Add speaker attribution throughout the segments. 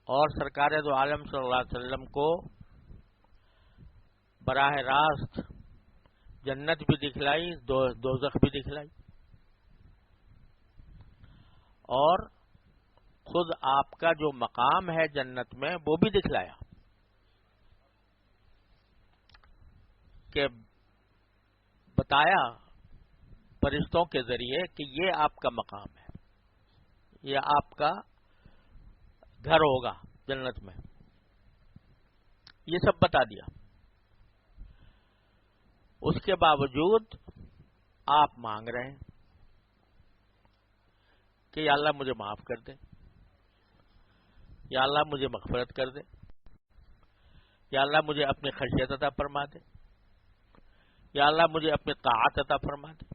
Speaker 1: اور سرکار دو عالم صلی اللہ علیہ وسلم کو براہ راست جنت بھی دکھلائی، دوزخ بھی دکھلائی، اور خود آپ کا جو مقام ہے جنت میں وہ بھی دکھلایا کہ بتایا فرشتوں کے ذریعے کہ یہ آپ کا مقام ہے، یہ آپ کا گھر ہوگا جنت میں، یہ سب بتا دیا۔ اس کے باوجود آپ مانگ رہے ہیں کہ یا اللہ مجھے معاف کر دے، یا اللہ مجھے مغفرت کر دے، یا اللہ مجھے اپنی خشیت عطا فرما دے، یا اللہ مجھے اپنی طاعت عطا فرما دے۔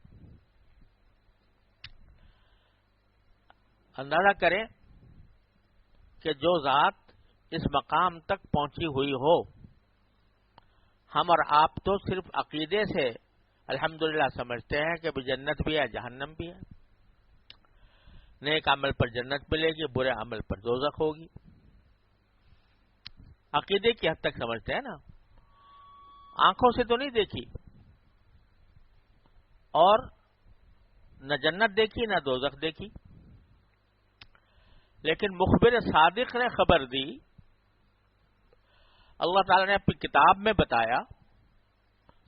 Speaker 1: اندازہ کریں کہ جو ذات اس مقام تک پہنچی ہوئی ہو، ہم اور آپ تو صرف عقیدے سے الحمدللہ سمجھتے ہیں کہ جنت بھی ہے جہنم بھی ہے، نیک عمل پر جنت ملے گی، برے عمل پر دوزخ ہوگی، عقیدے کی حد تک سمجھتے ہیں نا، آنکھوں سے تو نہیں دیکھی، اور نہ جنت دیکھی نہ دوزخ دیکھی، لیکن مخبر صادق نے خبر دی، اللہ تعالیٰ نے اپنی کتاب میں بتایا،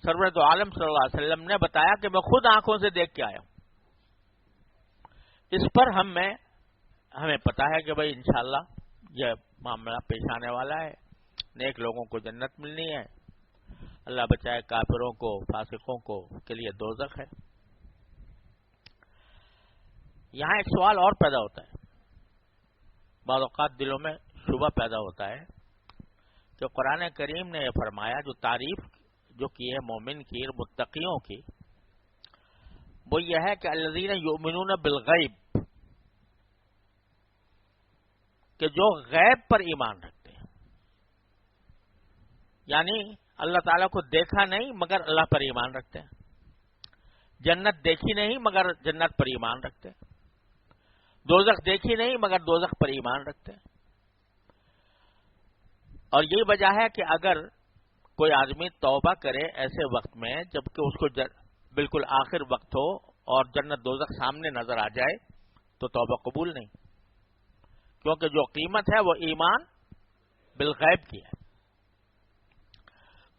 Speaker 1: سرور دو عالم صلی اللہ علیہ وسلم نے بتایا کہ میں خود آنکھوں سے دیکھ کے آیا ہوں۔ اس پر ہمیں پتا ہے کہ بھائی انشاءاللہ یہ معاملہ پیش آنے والا ہے، نیک لوگوں کو جنت ملنی ہے، اللہ بچائے کافروں کو فاسقوں کو کے لیے دوزخ ہے۔ یہاں ایک سوال اور پیدا ہوتا ہے، بعض اوقات دلوں میں شبہ پیدا ہوتا ہے کہ قرآن کریم نے یہ فرمایا، جو تعریف جو کی ہے مومن کی متقیوں کی، وہ یہ ہے کہ الذین یؤمنون بالغیب، کہ جو غیب پر ایمان رکھتے ہیں، یعنی اللہ تعالیٰ کو دیکھا نہیں مگر اللہ پر ایمان رکھتے ہیں، جنت دیکھی نہیں مگر جنت پر ایمان رکھتے ہیں، دوزخ دیکھی نہیں مگر دوزخ پر ایمان رکھتے ہیں۔ اور یہی وجہ ہے کہ اگر کوئی آدمی توبہ کرے ایسے وقت میں جبکہ اس کو بالکل آخر وقت ہو اور جنت دوزخ سامنے نظر آ جائے تو توبہ قبول نہیں، کیونکہ جو قیمت ہے وہ ایمان بالغیب کی ہے۔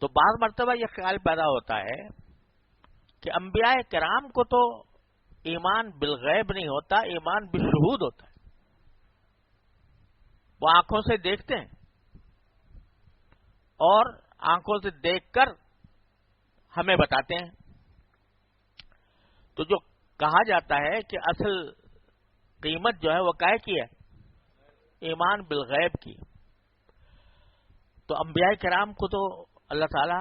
Speaker 1: تو بعض مرتبہ یہ خیال پیدا ہوتا ہے کہ انبیاء کرام کو تو ایمان بالغیب نہیں ہوتا، ایمان بالشہود ہوتا ہے، وہ آنکھوں سے دیکھتے ہیں اور آنکھوں سے دیکھ کر ہمیں بتاتے ہیں۔ تو جو کہا جاتا ہے کہ اصل قیمت جو ہے وہ کائے کی ہے؟ ایمان بالغیب کی۔ تو انبیاء کرام کو تو اللہ تعالی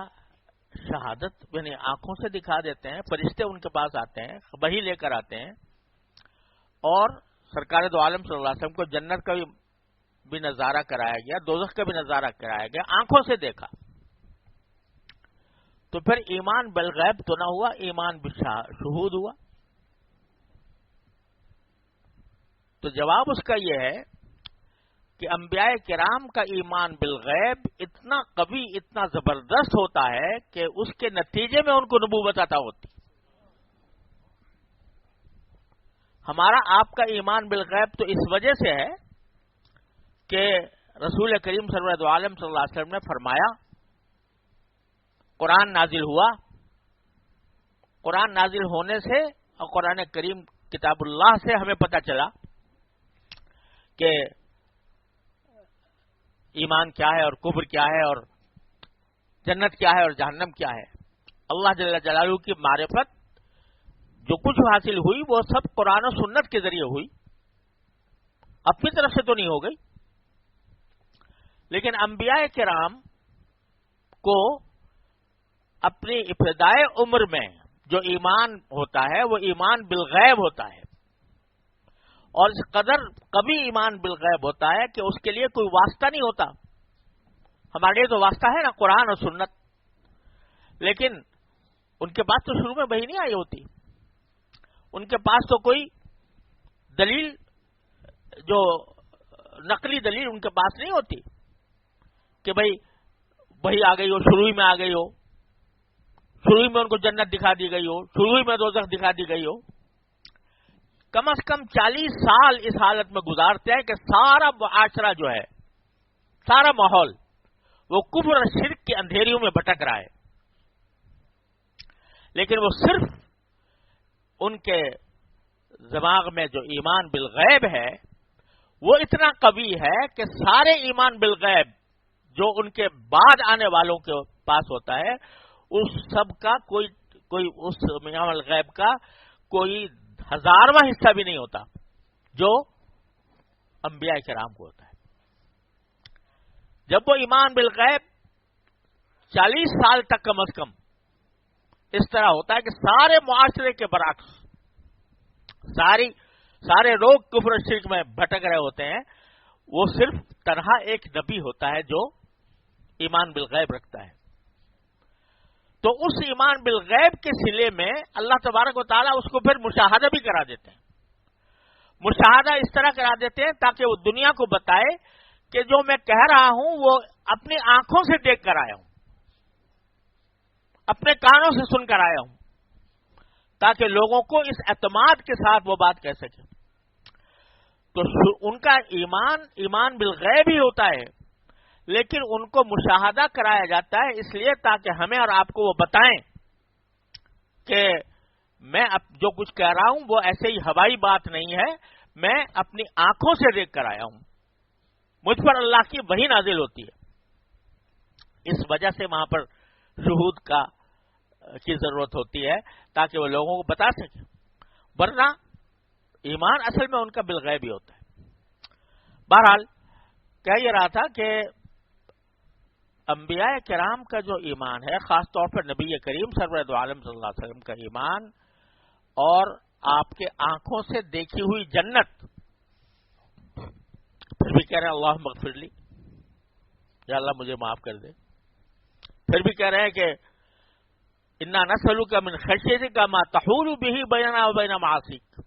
Speaker 1: شہادت یعنی آنکھوں سے دکھا دیتے ہیں، فرشتے ان کے پاس آتے ہیں، وحی لے کر آتے ہیں، اور سرکار دو عالم صلی اللہ علیہ وسلم کو جنت کا بھی نظارہ کرایا گیا، دوزخ کا بھی نظارہ کرایا گیا، آنکھوں سے دیکھا۔ تو پھر ایمان بالغیب تو نہ ہوا، ایمان بالشہود ہوا۔ تو جواب اس کا یہ ہے کہ انبیاء کرام کا ایمان بالغیب اتنا قوی، اتنا زبردست ہوتا ہے کہ اس کے نتیجے میں ان کو نبوت عطا ہوتی۔ ہمارا آپ کا ایمان بالغیب تو اس وجہ سے ہے کہ رسول کریم سرور دو عالم صلی اللہ علیہ وسلم نے فرمایا، قرآن نازل ہوا، قرآن نازل ہونے سے اور قرآن کریم کتاب اللہ سے ہمیں پتہ چلا کہ ایمان کیا ہے اور کفر کیا ہے اور جنت کیا ہے اور جہنم کیا ہے۔ اللہ جل جلالہ کی معرفت جو کچھ حاصل ہوئی وہ سب قرآن و سنت کے ذریعے ہوئی، اپنی طرف سے تو نہیں ہو گئی۔ لیکن انبیاء کرام کو اپنی ابتدائے عمر میں جو ایمان ہوتا ہے وہ ایمان بالغیب ہوتا ہے، اور اس قدر کبھی ایمان بالغیب ہوتا ہے کہ اس کے لیے کوئی واسطہ نہیں ہوتا۔ ہمارے لیے تو واسطہ ہے نا قرآن اور سنت، لیکن ان کے پاس تو شروع میں وحی نہیں آئی ہوتی، ان کے پاس تو کوئی دلیل جو نقلی دلیل ان کے پاس نہیں ہوتی کہ بھئی وہی آ گئی ہو، شروع میں آ گئی ہو، شروع میں ان کو جنت دکھا دی گئی ہو، شروع میں دوزخ دکھا دی گئی ہو. کم از کم 40 سال اس حالت میں گزارتے ہیں کہ سارا معاشرہ جو ہے، سارا ماحول وہ کفر اور شرک کے اندھیریوں میں بھٹک رہا ہے. لیکن وہ صرف ان کے دماغ میں جو ایمان بالغیب ہے وہ اتنا قوی ہے کہ سارے ایمان بالغیب جو ان کے بعد آنے والوں کے پاس ہوتا ہے اس سب کا کوئی اس ایمان بالغیب کا کوئی 1000واں حصہ بھی نہیں ہوتا جو انبیاء کرام کو ہوتا ہے. جب وہ ایمان بالغیب 40 سال تک کم از کم اس طرح ہوتا ہے کہ سارے معاشرے کے برعکس سارے لوگ کفر و شرک میں بھٹک رہے ہوتے ہیں، وہ صرف تنہا ایک نبی ہوتا ہے جو ایمان بالغیب رکھتا ہے. تو اس ایمان بالغیب کے صلے میں اللہ تبارک و تعالیٰ اس کو پھر مشاہدہ بھی کرا دیتے ہیں. مشاہدہ اس طرح کرا دیتے ہیں تاکہ وہ دنیا کو بتائے کہ جو میں کہہ رہا ہوں وہ اپنی آنکھوں سے دیکھ کر آیا ہوں، اپنے کانوں سے سن کر آیا ہوں، تاکہ لوگوں کو اس اعتماد کے ساتھ وہ بات کہہ سکے. تو ان کا ایمان بالغیب ہی ہوتا ہے، لیکن ان کو مشاہدہ کرایا جاتا ہے اس لیے تاکہ ہمیں اور آپ کو وہ بتائیں کہ میں اب جو کچھ کہہ رہا ہوں وہ ایسے ہی ہوائی بات نہیں ہے، میں اپنی آنکھوں سے دیکھ کر آیا ہوں، مجھ پر اللہ کی وحی نازل ہوتی ہے. اس وجہ سے وہاں پر شہود کی ضرورت ہوتی ہے تاکہ وہ لوگوں کو بتا سکیں، ورنہ ایمان اصل میں ان کا بالغیب ہی ہوتا ہے. بہرحال کہہ یہ رہا تھا کہ انبیاء کرام کا جو ایمان ہے، خاص طور پر نبی کریم سرور دو عالم صلی اللہ علیہ وسلم کا ایمان اور آپ کے آنکھوں سے دیکھی ہوئی جنت، پھر بھی کہہ رہے ہیں اللہم اغفر لی، یا اللہ مجھے معاف کر دے. پھر بھی کہہ رہے ہیں کہ انا نسألک من خشیتک ما تحول به بیننا و بین معاصیک،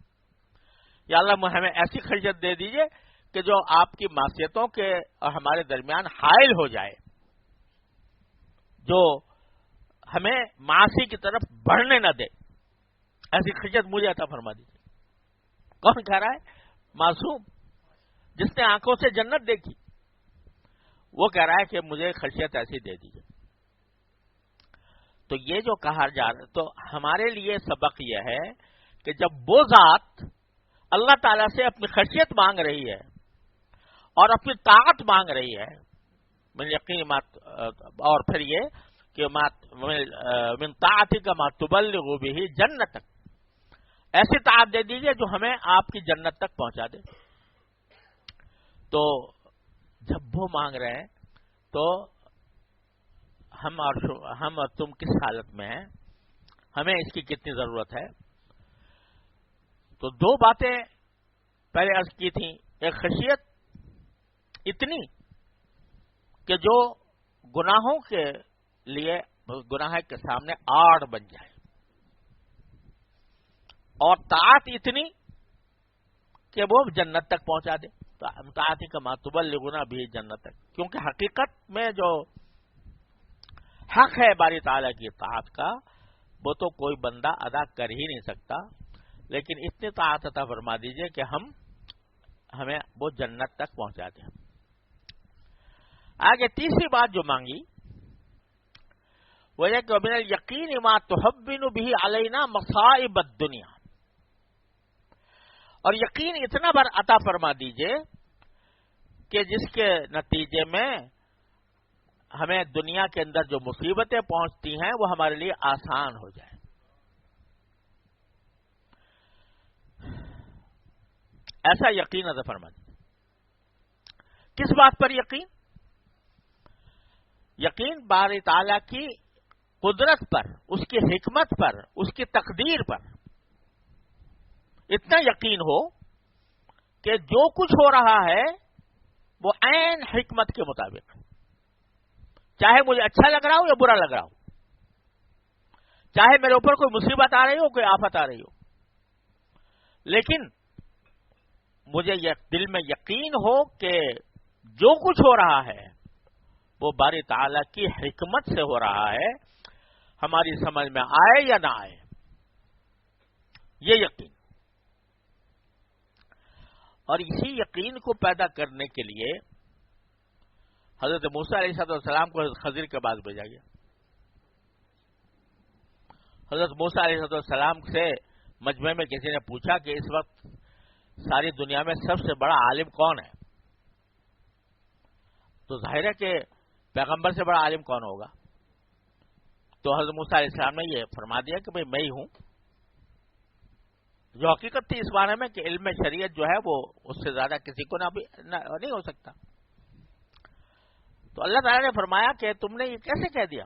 Speaker 1: یا اللہ ہمیں ایسی خشیت دے دیجئے کہ جو آپ کی معصیتوں کے اور ہمارے درمیان حائل ہو جائے، جو ہمیں معاصی کی طرف بڑھنے نہ دے، ایسی خشیت مجھے عطا فرما دیجیے. کون کہہ رہا ہے؟ معصوم، جس نے آنکھوں سے جنت دیکھی، وہ کہہ رہا ہے کہ مجھے خشیت ایسی دے دیجیے. تو یہ جو کہا جا رہا، تو ہمارے لیے سبق یہ ہے کہ جب وہ ذات اللہ تعالیٰ سے اپنی خشیت مانگ رہی ہے اور اپنی طاعت مانگ رہی ہے، من یقین اور پھر یہ کہ من طاعتک ما تبلغ به جنتک، ایسی طاعت دے دیجیے جو ہمیں آپ کی جنت تک پہنچا دے. تو جب وہ مانگ رہے ہیں تو ہم اور تم کس حالت میں ہیں، ہمیں اس کی کتنی ضرورت ہے. تو دو باتیں پہلے عرض کی تھیں، ایک خشیت اتنی کہ جو گناہوں کے لیے گناہ کے سامنے آڑ بن جائے، اور طاعت اتنی کہ وہ جنت تک پہنچا دے. طاعت کا ما تبلغنا بھی جنت تک، کیونکہ حقیقت میں جو حق ہے باری تعالیٰ کی طاعت کا وہ تو کوئی بندہ ادا کر ہی نہیں سکتا، لیکن اتنی طاعت عطا فرما دیجئے کہ ہمیں وہ جنت تک پہنچا دیں. آگے تیسری بات جو مانگی وہ یہ کہ من الیقین ما تحون به علینا مصائب الدنیا، اور یقین اتنا بار عطا فرما دیجئے کہ جس کے نتیجے میں ہمیں دنیا کے اندر جو مصیبتیں پہنچتی ہیں وہ ہمارے لیے آسان ہو جائے. ایسا یقین عطا فرما دیجئے. کس بات پر یقین؟ یقین باری تعالیٰ کی قدرت پر، اس کی حکمت پر، اس کی تقدیر پر. اتنا یقین ہو کہ جو کچھ ہو رہا ہے وہ عین حکمت کے مطابق، چاہے مجھے اچھا لگ رہا ہو یا برا لگ رہا ہو، چاہے میرے اوپر کوئی مصیبت آ رہی ہو، کوئی آفت آ رہی ہو، لیکن مجھے دل میں یقین ہو کہ جو کچھ ہو رہا ہے وہ باری تعالیٰ کی حکمت سے ہو رہا ہے، ہماری سمجھ میں آئے یا نہ آئے، یہ یقین۔ اور اسی یقین کو پیدا کرنے کے لیے حضرت موسیٰ علیہ السلام کو حضرت خضر کے بعد بھیجا گیا۔ حضرت موسیٰ علیہ السلام سے مجمع میں کسی نے پوچھا کہ اس وقت ساری دنیا میں سب سے بڑا عالم کون ہے؟ تو ظاہر ہے کہ پیغمبر سے بڑا عالم کون ہوگا؟ تو حضرت موسیٰ علیہ السلام نے یہ فرما دیا کہ بھئی میں ہی ہوں۔ جو حقیقت تھی اس بارے میں کہ علم شریعت جو ہے وہ اس سے زیادہ کسی کو نہیں ہو سکتا۔ تو اللہ تعالیٰ نے فرمایا کہ تم نے یہ کیسے کہہ دیا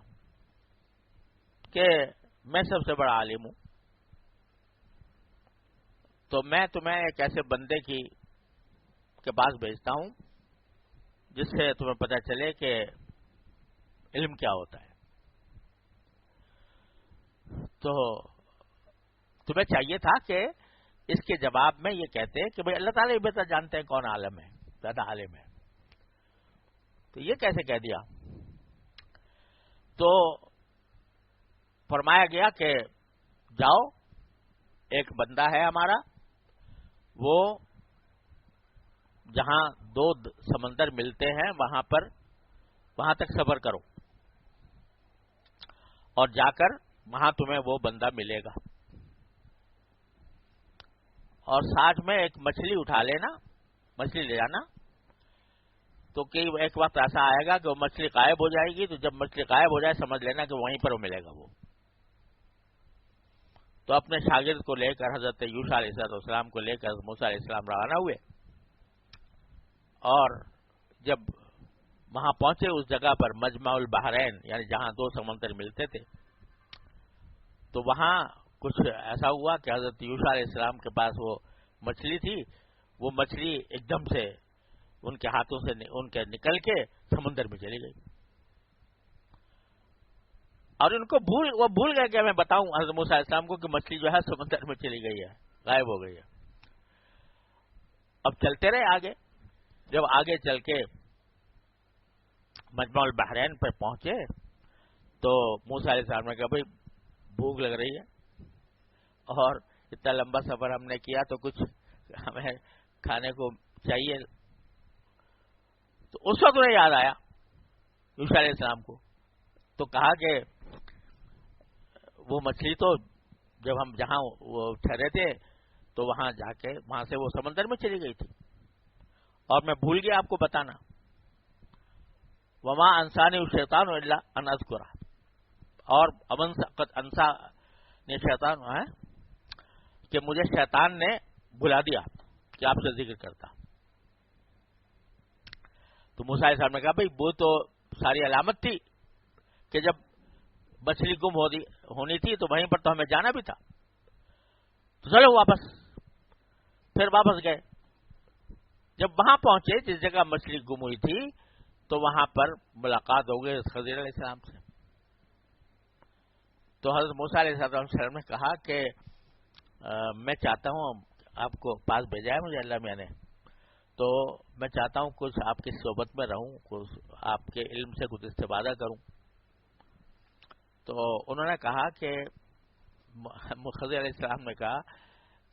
Speaker 1: کہ میں سب سے بڑا عالم ہوں؟ تو میں تمہیں ایک ایسے بندے کے پاس بھیجتا ہوں جس سے تمہیں پتہ چلے کہ علم کیا ہوتا ہے۔ تو تمہیں چاہیے تھا کہ اس کے جواب میں یہ کہتے کہ بھئی اللہ تعالیٰ یہ بہتر جانتے ہیں کون عالم ہے، زیادہ عالم ہے، تو یہ کیسے کہہ دیا؟ تو فرمایا گیا کہ جاؤ، ایک بندہ ہے ہمارا، وہ جہاں دو سمندر ملتے ہیں وہاں تک سفر کرو، اور جا کر وہاں تمہیں وہ بندہ ملے گا، اور ساتھ میں ایک مچھلی اٹھا لینا، مچھلی لے جانا۔ تو ایک وقت ایسا آئے گا کہ وہ مچھلی غائب ہو جائے گی، تو جب مچھلی غائب ہو جائے سمجھ لینا کہ وہیں پر وہ ملے گا وہ۔ تو اپنے شاگرد کو لے کر حضرت یوشع علیہ السلام کو لے کر موسیٰ علیہ السلام روانہ ہوئے، اور جب وہاں پہنچے اس جگہ پر مجمع البحرین، یعنی جہاں دو سمندر ملتے تھے، تو وہاں کچھ ایسا ہوا کہ حضرت یوشع علیہ السلام کے پاس وہ مچھلی تھی، وہ مچھلی ایک دم سے ان کے ہاتھوں سے نکل کے سمندر میں چلی گئی، اور ان کو وہ بھول گئے کہ میں بتاؤں حضرت موسیٰ علیہ السلام کو کہ مچھلی جو ہے سمندر میں چلی گئی ہے، غائب ہو گئی ہے۔ اب چلتے رہے آگے، جب آگے چل کے مجمع البحرین پر پہنچے تو موسیٰ علیہ السلام نے کہا بھئی بھوک لگ رہی ہے، اور اتنا لمبا سفر ہم نے کیا تو کچھ ہمیں کھانے کو چاہیے۔ تو اس وقت انہیں یاد آیا یوشع علیہ السلام کو، تو کہا کہ وہ مچھلی تو جب ہم جہاں وہ ٹھہرے تھے تو وہاں جا کے وہاں سے وہ سمندر میں چلی گئی تھی، اور میں بھول گیا آپ کو بتانا۔ وما انسانی الشیطان الا ان اذکرہ، اور انسا نے شیطان ہے کہ مجھے شیطان نے بلا دیا کہ آپ سے ذکر کرتا۔ تو موسیٰ علیہ السلام نے کہا بھئی وہ تو ساری علامت تھی کہ جب مچھلی گم ہونی تھی تو وہیں پر تو ہمیں جانا بھی تھا، تو چلو واپس۔ پھر واپس گئے، جب وہاں پہنچے جس جگہ مچھلی گم ہوئی تھی تو وہاں پر ملاقات ہو گئی خضر علیہ السلام سے۔ تو حضرت موسیٰ علیہ السلام نے کہا کہ میں چاہتا ہوں آپ کو پاس بھیجا ہے مجھے اللہ میاں نے، تو میں چاہتا ہوں کچھ آپ کی صحبت میں رہوں، کچھ آپ کے علم سے کچھ استفادہ کروں۔ تو انہوں نے کہا کہ خضر علیہ السلام نے کہا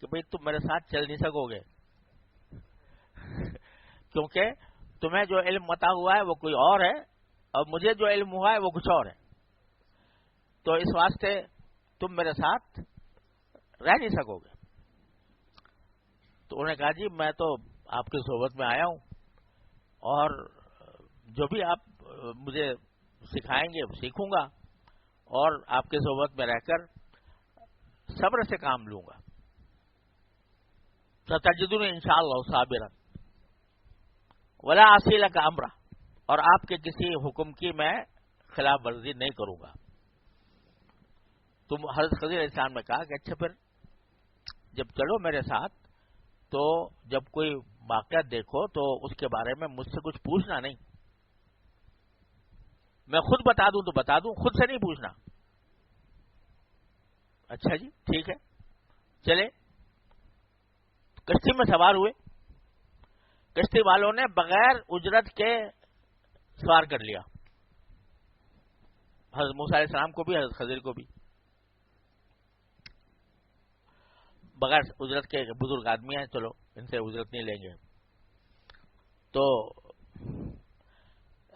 Speaker 1: کہ بھئی تم میرے ساتھ چل نہیں سکو گے، کیونکہ تمہیں جو علم عطا ہوا ہے وہ کوئی اور ہے، اور مجھے جو علم ہوا ہے وہ کچھ اور ہے، تو اس واسطے تم میرے ساتھ رہ نہیں سکو گے۔ تو انہوں نے کہا جی میں تو آپ کی صحبت میں آیا ہوں، اور جو بھی آپ مجھے سکھائیں گے سیکھوں گا، اور آپ کی صحبت میں رہ کر صبر سے کام لوں گا۔ ستجدونی انشاءاللہ صابرا ولا اعصی لک امرا، اور آپ کے کسی حکم کی میں خلاف ورزی نہیں کروں گا۔ تو حضرت خضر علیہ السلام نے کہا کہ اچھا پھر جب چلو میرے ساتھ تو جب کوئی واقعہ دیکھو تو اس کے بارے میں مجھ سے کچھ پوچھنا نہیں، میں خود بتا دوں تو بتا دوں، خود سے نہیں پوچھنا۔ اچھا جی ٹھیک ہے، چلے کشتی میں سوار ہوئے، کشتی والوں نے بغیر اجرت کے سوار کر لیا، حضرت موسیٰ علیہ السلام کو بھی حضرت خضر کو بھی، بغیر اجرت کے بزرگ آدمی ہیں، چلو ان سے اجرت نہیں لیں گے. تو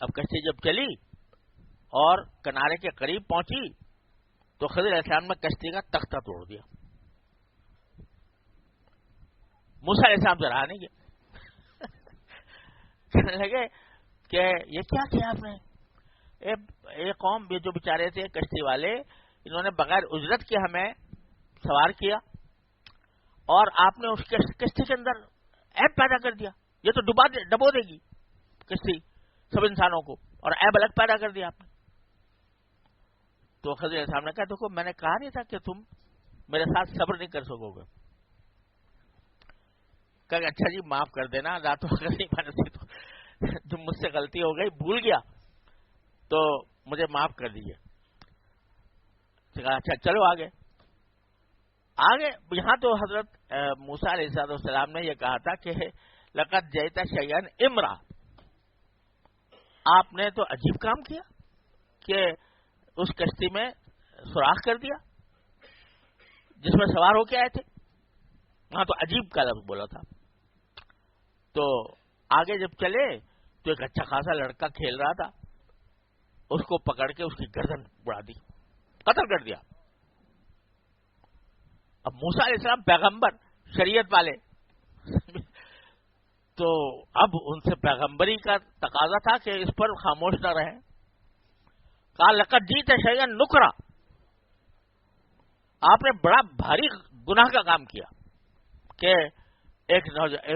Speaker 1: اب کشتی جب چلی اور کنارے کے قریب پہنچی تو خضر علیہ السلام نے کشتی کا تختہ توڑ دیا. موسیٰ علیہ السلام ذرا نہیں گئے، کہنے لگے کہ یہ کیا کیا آپ نے؟ ایک قوم جو بیچارے تھے کشتی والے، انہوں نے بغیر اجرت کے ہمیں سوار کیا اور آپ نے اس کشتی کے اندر عیب پیدا کر دیا. یہ تو ڈبو دے گی کشتی سب انسانوں کو، اور عیب الگ پیدا کر دیا آپ نے. تو خضر علیہ السلام نے کہا دیکھو میں نے کہا نہیں تھا کہ تم میرے ساتھ صبر نہیں کر سکو گے. کہ اچھا جی معاف کر دینا، راتوں جو مجھ سے غلطی ہو گئی، بھول گیا، تو مجھے معاف کر دیجیے. اچھا چلو آگے. یہاں تو حضرت موسیٰ علیہ السلام نے یہ کہا تھا کہ لقد جئت شیئا امرا، آپ نے تو عجیب کام کیا کہ اس کشتی میں سوراخ کر دیا جس میں سوار ہو کے آئے تھے. ہاں تو عجیب کا لفظ بولا تھا. تو آگے جب چلے تو ایک اچھا خاصا لڑکا کھیل رہا تھا، اس کو پکڑ کے اس کی گردن اڑا دی، قتل کر دیا. اب موسیٰ علیہ السلام پیغمبر شریعت والے، تو اب ان سے پیغمبری کا تقاضا تھا کہ اس پر خاموش نہ رہیں. کہا لقد جئت شیئا نکرا، آپ نے بڑا بھاری گناہ کا کام کیا کہ ایک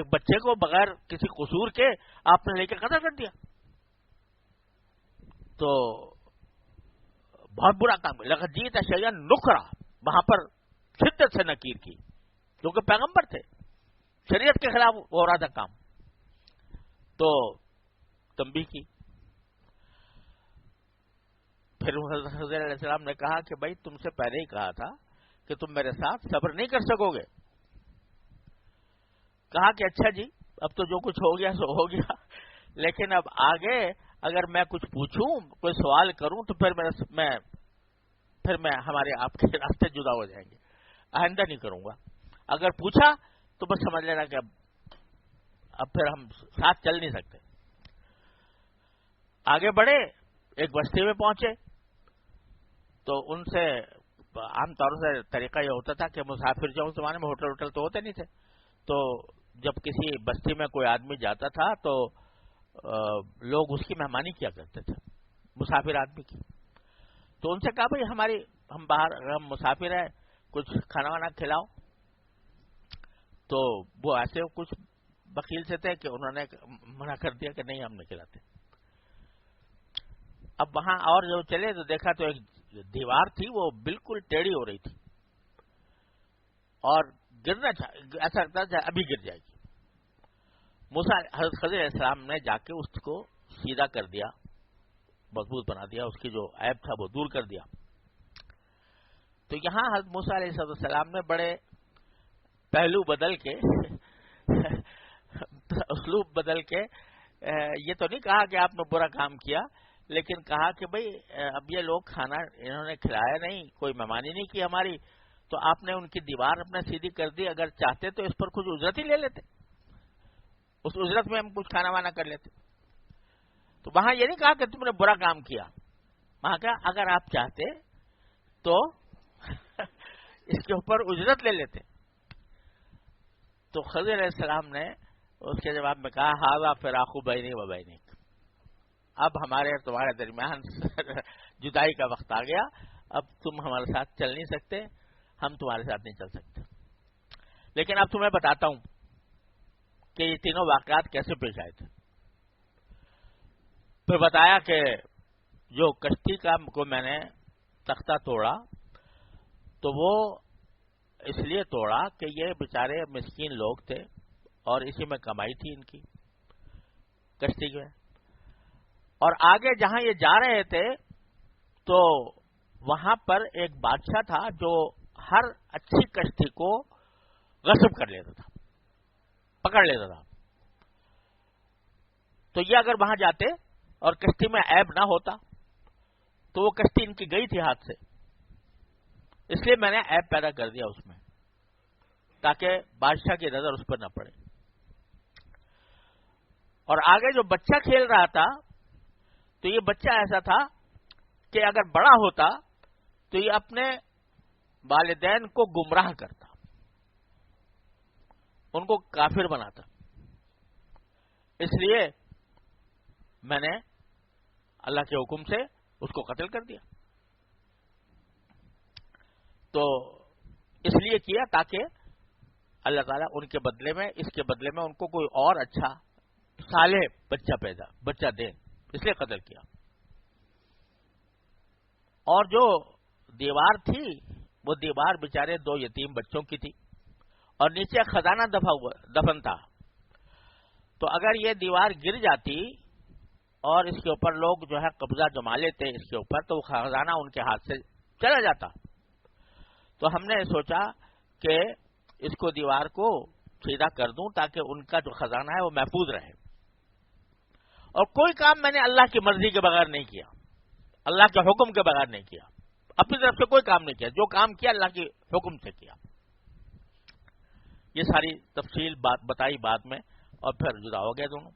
Speaker 1: بچے کو بغیر کسی قصور کے آپ نے لے کے قتل کر دیا. تو بہت برا کام. لقد جئت شیئا نکرا، وہاں پر شدت سے نکیر کی، کیونکہ پیغمبر تھے، شریعت کے خلاف ہو رہا تھا کام. تو تنبیہ کی. پھر حضرت خضر علیہ السلام نے کہا کہ بھائی تم سے پہلے ہی کہا تھا کہ تم میرے ساتھ صبر نہیں کر سکو گے. کہا کہ اچھا جی اب تو جو کچھ ہو گیا سو ہو گیا، لیکن اب آگے اگر میں کچھ پوچھوں، کوئی سوال کروں تو پھر میں ہمارے آپ کے راستے جدا ہو جائیں گے، آئندہ نہیں کروں گا. اگر پوچھا تو بس سمجھ لینا کہ اب پھر ہم ساتھ چل نہیں سکتے. آگے بڑھے، ایک بستی میں پہنچے تو ان سے عام طور سے طریقہ یہ ہوتا تھا کہ مسافر جو اس زمانے میں ہوٹل تو ہوتے نہیں تھے، تو جب کسی بستی میں کوئی آدمی جاتا تھا تو لوگ اس کی مہمانی کیا کرتے تھے، مسافر آدمی کی. تو ان سے کہا بھائی ہم باہر مسافر ہیں، کچھ کھانا وانا کھلاؤ. تو وہ ایسے کچھ بخیل سے تھے کہ انہوں نے منع کر دیا کہ نہیں ہم نہیں کھلاتے. اب وہاں اور جو چلے تو دیکھا تو ایک دیوار تھی، وہ بالکل ٹیڑھی ہو رہی تھی اور گرنا ایسا لگتا تھا ابھی گر جائے گی. حضرت خضر علیہ السلام نے جا کے اس کو سیدھا کر دیا، مضبوط بنا دیا، اس کی جو عیب تھا وہ دور کر دیا. تو یہاں حضرت موسیٰ علیہ السلام نے بڑے پہلو بدل کے اسلوب بدل کے یہ تو نہیں کہا کہ آپ نے برا کام کیا، لیکن کہا کہ بھئی اب یہ لوگ کھانا انہوں نے کھلایا نہیں، کوئی مہمانی نہیں کی ہماری، تو آپ نے ان کی دیوار اپنے سیدھی کر دی. اگر چاہتے تو اس پر کچھ اجرت ہی لے لیتے، اس اجرت میں ہم کچھ کھانا وانا کر لیتے. تو وہاں یہ نہیں کہا کہ تم نے برا کام کیا، وہاں کہا اگر آپ چاہتے تو اس کے اوپر اجرت لے لیتے. تو خضر علیہ السلام نے اس کے جواب میں کہا ھذا فراق بینی و بینک، اب ہمارے اور تمہارے درمیان جدائی کا وقت آ گیا، اب تم ہمارے ساتھ چل نہیں سکتے، ہم تمہارے ساتھ نہیں چل سکتے. لیکن اب تمہیں بتاتا ہوں کہ یہ تینوں واقعات کیسے پیش آئے تھے. پھر بتایا کہ جو کشتی کا کو میں نے تختہ توڑا تو وہ اس لیے توڑا کہ یہ بیچارے مسکین لوگ تھے اور اسی میں کمائی تھی ان کی کشتی میں. اور آگے جہاں یہ جا رہے تھے تو وہاں پر ایک بادشاہ تھا جو ہر اچھی کشتی کو غصب کر لیتا تھا، پکڑ لیتا تھا. تو یہ اگر وہاں جاتے اور کشتی میں عیب نہ ہوتا تو وہ کشتی ان کی گئی تھی ہاتھ سے، اس لیے میں نے عیب پیدا کر دیا اس میں، تاکہ بادشاہ کی نظر اس پر نہ پڑے۔ اور آگے جو بچہ کھیل رہا تھا تو یہ بچہ ایسا تھا کہ اگر بڑا ہوتا تو یہ اپنے والدین کو گمراہ کرتا، ان کو کافر بناتا، اس لیے میں نے اللہ کے حکم سے اس کو قتل کر دیا۔ تو اس لیے کیا تاکہ اللہ تعالیٰ ان کے بدلے میں، اس کے بدلے میں ان کو کوئی اور اچھا صالح بچہ دے، اس لیے قتل کیا۔ اور جو دیوار تھی وہ دیوار بیچارے 2 یتیم بچوں کی تھی، اور نیچے خزانہ دفن تھا، تو اگر یہ دیوار گر جاتی اور اس کے اوپر لوگ جو ہے قبضہ جما لیتے اس کے اوپر، تو وہ خزانہ ان کے ہاتھ سے چلا جاتا۔ تو ہم نے سوچا کہ اس کو دیوار کو سیدھا کر دوں تاکہ ان کا جو خزانہ ہے وہ محفوظ رہے۔ اور کوئی کام میں نے اللہ کی مرضی کے بغیر نہیں کیا، اللہ کے حکم کے بغیر نہیں کیا، اپنی طرف سے کوئی کام نہیں کیا، جو کام کیا اللہ کے حکم سے کیا۔ یہ ساری تفصیل بتائی بعد میں، اور پھر جدا ہو گئے دونوں۔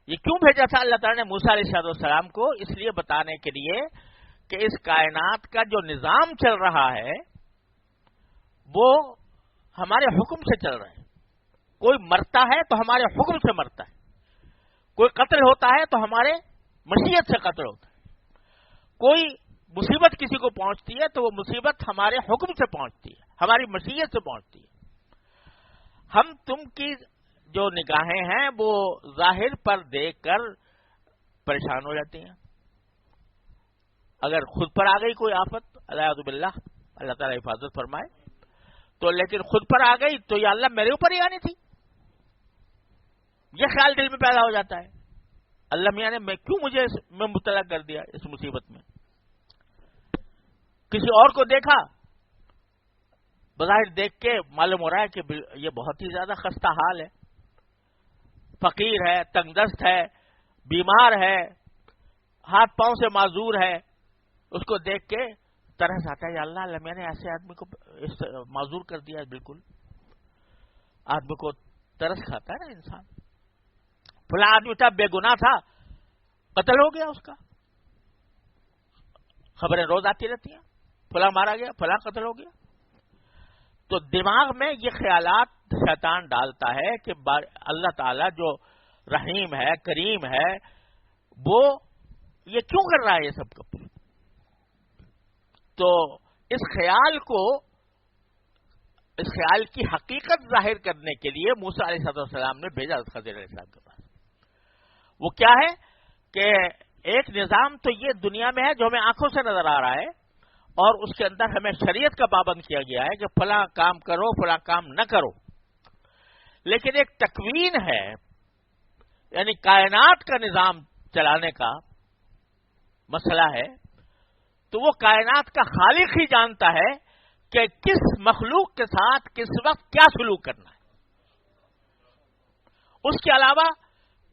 Speaker 1: یہ کیوں بھیجا تھا اللہ تعالیٰ نے موسیٰ علیہ السلام کو؟ اس لیے بتانے کے لیے کہ اس کائنات کا جو نظام چل رہا ہے وہ ہمارے حکم سے چل رہا ہے۔ کوئی مرتا ہے تو ہمارے حکم سے مرتا ہے، کوئی قتل ہوتا ہے تو ہمارے مشیت سے قتل ہوتا ہے، کوئی مصیبت کسی کو پہنچتی ہے تو وہ مصیبت ہمارے حکم سے پہنچتی ہے، ہماری مشیت سے پہنچتی ہے۔ ہم تم کی جو نگاہیں ہیں وہ ظاہر پر دیکھ کر پریشان ہو جاتی ہیں۔ اگر خود پر آ گئی کوئی آفت، اعوذ باللہ، اللہ تعالیٰ حفاظت فرمائے، تو لیکن خود پر آ گئی تو یا اللہ میرے اوپر ہی آنی تھی، یہ خیال دل میں پیدا ہو جاتا ہے، اللہ میاں نے کیوں مجھے میں مبتلا کر دیا اس مصیبت میں۔ کسی اور کو دیکھا، بظاہر دیکھ کے معلوم ہو رہا ہے کہ یہ بہت ہی زیادہ خستہ حال ہے، فقیر ہے، تنگ دست ہے، بیمار ہے، ہاتھ پاؤں سے معذور ہے، اس کو دیکھ کے ترس آتا ہے، یا اللہ اللہ میں نے ایسے آدمی کو معذور کر دیا ہے۔ بالکل آدمی کو ترس کھاتا ہے نا انسان، فلاں آدمی تھا بے گناہ تھا، قتل ہو گیا، اس کا خبریں روز آتی رہتی ہیں، فلاں مارا گیا، فلاں قتل ہو گیا۔ تو دماغ میں یہ خیالات شیطان ڈالتا ہے کہ اللہ تعالیٰ جو رحیم ہے، کریم ہے، وہ یہ کیوں کر رہا ہے یہ سب کچھ؟ تو اس خیال کی حقیقت ظاہر کرنے کے لیے موسیٰ علیہ السلام نے بھیجا خضر علیہ السلام کے پاس۔ وہ کیا ہے کہ ایک نظام تو یہ دنیا میں ہے جو ہمیں آنکھوں سے نظر آ رہا ہے، اور اس کے اندر ہمیں شریعت کا پابند کیا گیا ہے کہ فلاں کام کرو، فلاں کام نہ کرو، لیکن ایک تکوین ہے، یعنی کائنات کا نظام چلانے کا مسئلہ ہے، تو وہ کائنات کا خالق ہی جانتا ہے کہ کس مخلوق کے ساتھ کس وقت کیا سلوک کرنا ہے۔ اس کے علاوہ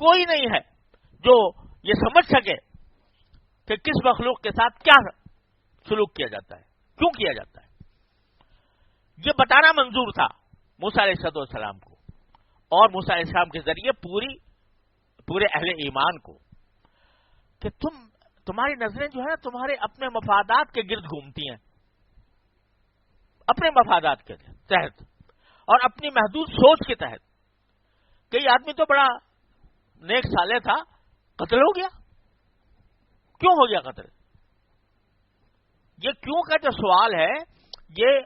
Speaker 1: کوئی نہیں ہے جو یہ سمجھ سکے کہ کس مخلوق کے ساتھ کیا سلوک کیا جاتا ہے، کیوں کیا جاتا ہے۔ یہ بتانا منظور تھا موسیٰ علیہ السلام کو، اور موسیٰ علیہ السلام کے ذریعے پورے اہل ایمان کو، کہ تمہاری نظریں جو ہے تمہارے اپنے مفادات کے گرد گھومتی ہیں، اپنے مفادات کے تحت اور اپنی محدود سوچ کے تحت۔ کہ یہ آدمی تو بڑا نیک صالح تھا، قتل ہو گیا، کیوں ہو گیا قتل؟ یہ کیوں کا جو سوال ہے یہ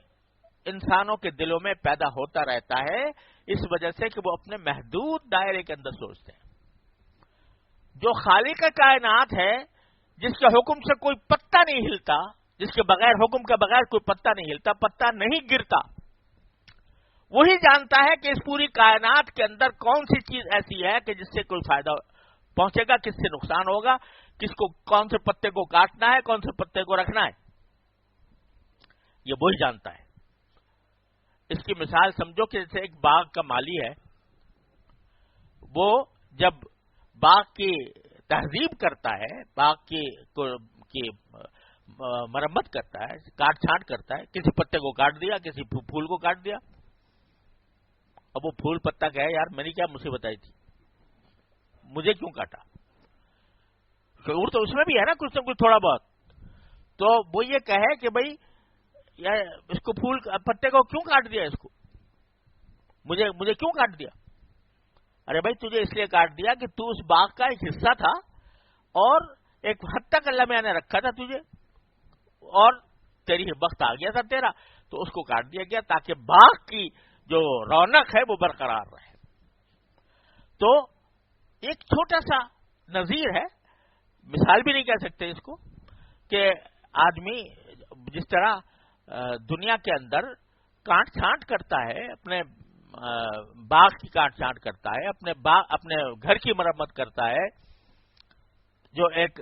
Speaker 1: انسانوں کے دلوں میں پیدا ہوتا رہتا ہے، اس وجہ سے کہ وہ اپنے محدود دائرے کے اندر سوچتے ہیں۔ جو خالق کائنات ہے، جس کے حکم سے کوئی پتا نہیں ہلتا، جس کے بغیر حکم کے بغیر کوئی پتا نہیں ہلتا، پتا نہیں گرتا، وہی جانتا ہے کہ اس پوری کائنات کے اندر کون سی چیز ایسی ہے کہ جس سے کوئی فائدہ پہنچے گا، کس سے نقصان ہوگا، کس کو کون سے پتے کو کاٹنا ہے، کون سے پتے کو رکھنا ہے، یہ وہی جانتا ہے۔ اس کی مثال سمجھو کہ جیسے ایک باغ کا مالی ہے، وہ جب باغ کی تہذیب کرتا ہے، باغ کی مرمت کرتا ہے، کاٹ چھانٹ کرتا ہے، کسی پتے کو کاٹ دیا، کسی پھول کو کاٹ دیا. اب وہ پھول پتا کہ یار میں نے کیا مصیبت آئی تھی، مجھے کیوں کاٹا؟ شعور تو اس میں بھی ہے نا کچھ نہ کچھ تھوڑا بہت. تو وہ یہ کہے کہ بھائی اس کو پھول پتے کو کیوں کاٹ دیا، اس کو مجھے کیوں کاٹ دیا؟ ارے بھائی تجھے اس لیے کاٹ دیا کہ تو اس باغ کا ایک حصہ تھا اور ایک حد تک اللہ میاں نے رکھا تھا تجھے، اور تیری وقت آ گیا تھا تیرا، تو اس کو کاٹ دیا گیا تاکہ باغ کی جو رونق ہے وہ برقرار رہے. تو ایک چھوٹا سا نظیر ہے، مثال بھی نہیں کہہ سکتے اس کو، کہ آدمی جس طرح دنیا کے اندر کاٹ چھانٹ کرتا ہے، اپنے باغ کی کاٹ چھانٹ کرتا ہے، اپنے گھر کی مرمت کرتا ہے، جو ایک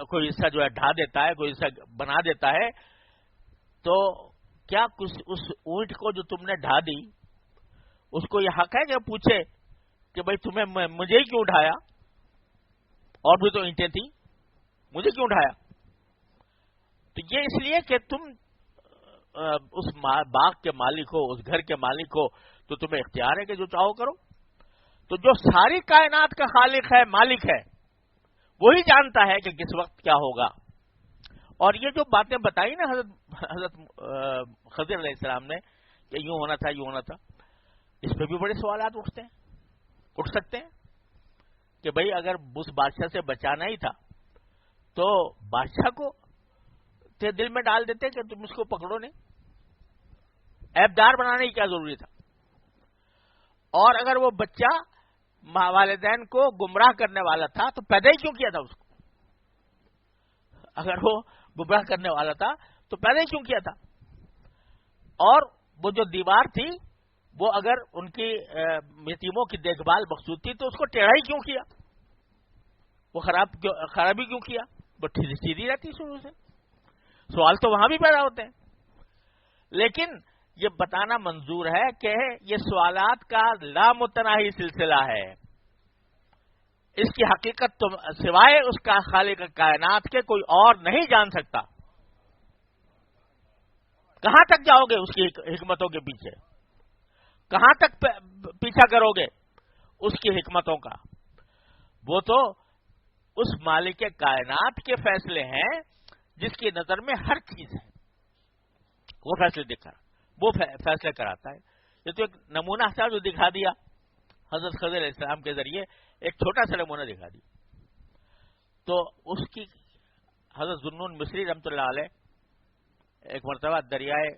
Speaker 1: کوئی حصہ جو ہے ڈھا دیتا ہے، کوئی حصہ بنا دیتا ہے. تو کیا کچھ اس اونٹ کو جو تم نے ڈھا دی، اس کو یہ حق ہے کہ پوچھے کہ بھائی تمہیں مجھے ہی کیوں ڈھایا، اور بھی تو اینٹیں تھیں، مجھے کیوں ڈھایا؟ تو یہ اس لیے کہ تم اس باغ کے مالک ہو، اس گھر کے مالک ہو، تو تمہیں اختیار ہے کہ جو چاہو کرو. تو جو ساری کائنات کا خالق ہے، مالک ہے، وہی جانتا ہے کہ کس وقت کیا ہوگا. اور یہ جو باتیں بتائی نا حضرت خضر علیہ السلام نے کہ یوں ہونا تھا، یوں ہونا تھا، اس پہ بھی بڑے سوالات اٹھ سکتے ہیں کہ بھائی اگر اس بادشاہ سے بچانا ہی تھا تو بادشاہ کو دل میں ڈال دیتے کہ تم اس کو پکڑو نہیں، عیبدار بنانے کی کیا ضروری تھا؟ اور اگر وہ بچہ والدین کو گمراہ کرنے والا تھا تو پیدا ہی کیوں کیا تھا اس کو؟ اگر وہ گمراہ کرنے والا تھا تو پیدا ہی کیوں کیا تھا؟ اور وہ جو دیوار تھی وہ اگر ان کی یتیموں کی دیکھ بھال مقصود تھی تو اس کو ٹیڑھا ہی کیوں کیا؟ وہ خرابی کیوں کیا؟ وہ سیدھی رہتی شروع سے. سوال تو وہاں بھی پیدا ہوتے ہیں، لیکن یہ بتانا منظور ہے کہ یہ سوالات کا لامتناہی سلسلہ ہے. اس کی حقیقت تو سوائے اس کا خالق کائنات کے کوئی اور نہیں جان سکتا. کہاں تک جاؤ گے اس کی حکمتوں کے پیچھے؟ کہاں تک پیچھا کرو گے اس کی حکمتوں کا؟ وہ تو اس مالک کائنات کے فیصلے ہیں جس کی نظر میں ہر چیز ہے. وہ فیصلے دکھا، وہ فیصلے کراتا ہے. یہ تو ایک نمونہ تھا جو دکھا دیا حضرت خضر علیہ السلام کے ذریعے، ایک چھوٹا سا نمونہ دکھا دیا. تو اس کی حضرت ذوالنون مصری رحمۃ اللہ علیہ ایک مرتبہ دریائے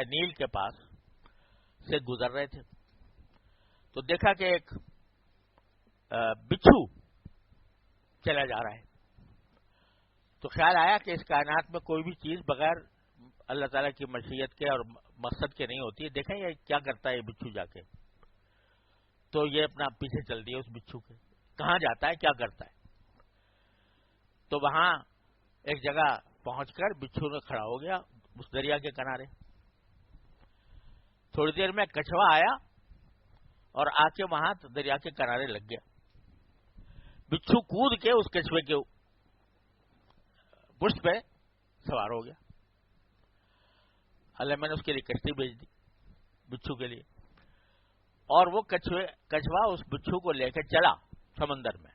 Speaker 1: نیل کے پاس سے گزر رہے تھے تو دیکھا کہ ایک بچھو چلا جا رہا ہے. تو خیال آیا کہ اس کائنات میں کوئی بھی چیز بغیر اللہ تعالیٰ کی مشیت کے اور مقصد کے نہیں ہوتی ہے. دیکھیں یہ کیا کرتا ہے یہ بچھو جا کے. تو یہ اپنا پیچھے چل دیا اس بچھو کے، کہاں جاتا ہے، کیا کرتا ہے. تو وہاں ایک جگہ پہنچ کر بچھو میں کھڑا ہو گیا اس دریا کے کنارے. تھوڑی دیر میں کچھوا آیا اور آ کے وہاں دریا کے کنارے لگ گیا. بچھو کود کے اس کچھوے کے پشت پہ سوار ہو گیا. اللہ میں نے اس کے لیے کشتی بھیج دی بچھو کے لیے، اور وہ کچھوا اس بچھو کو لے کے چلا سمندر میں،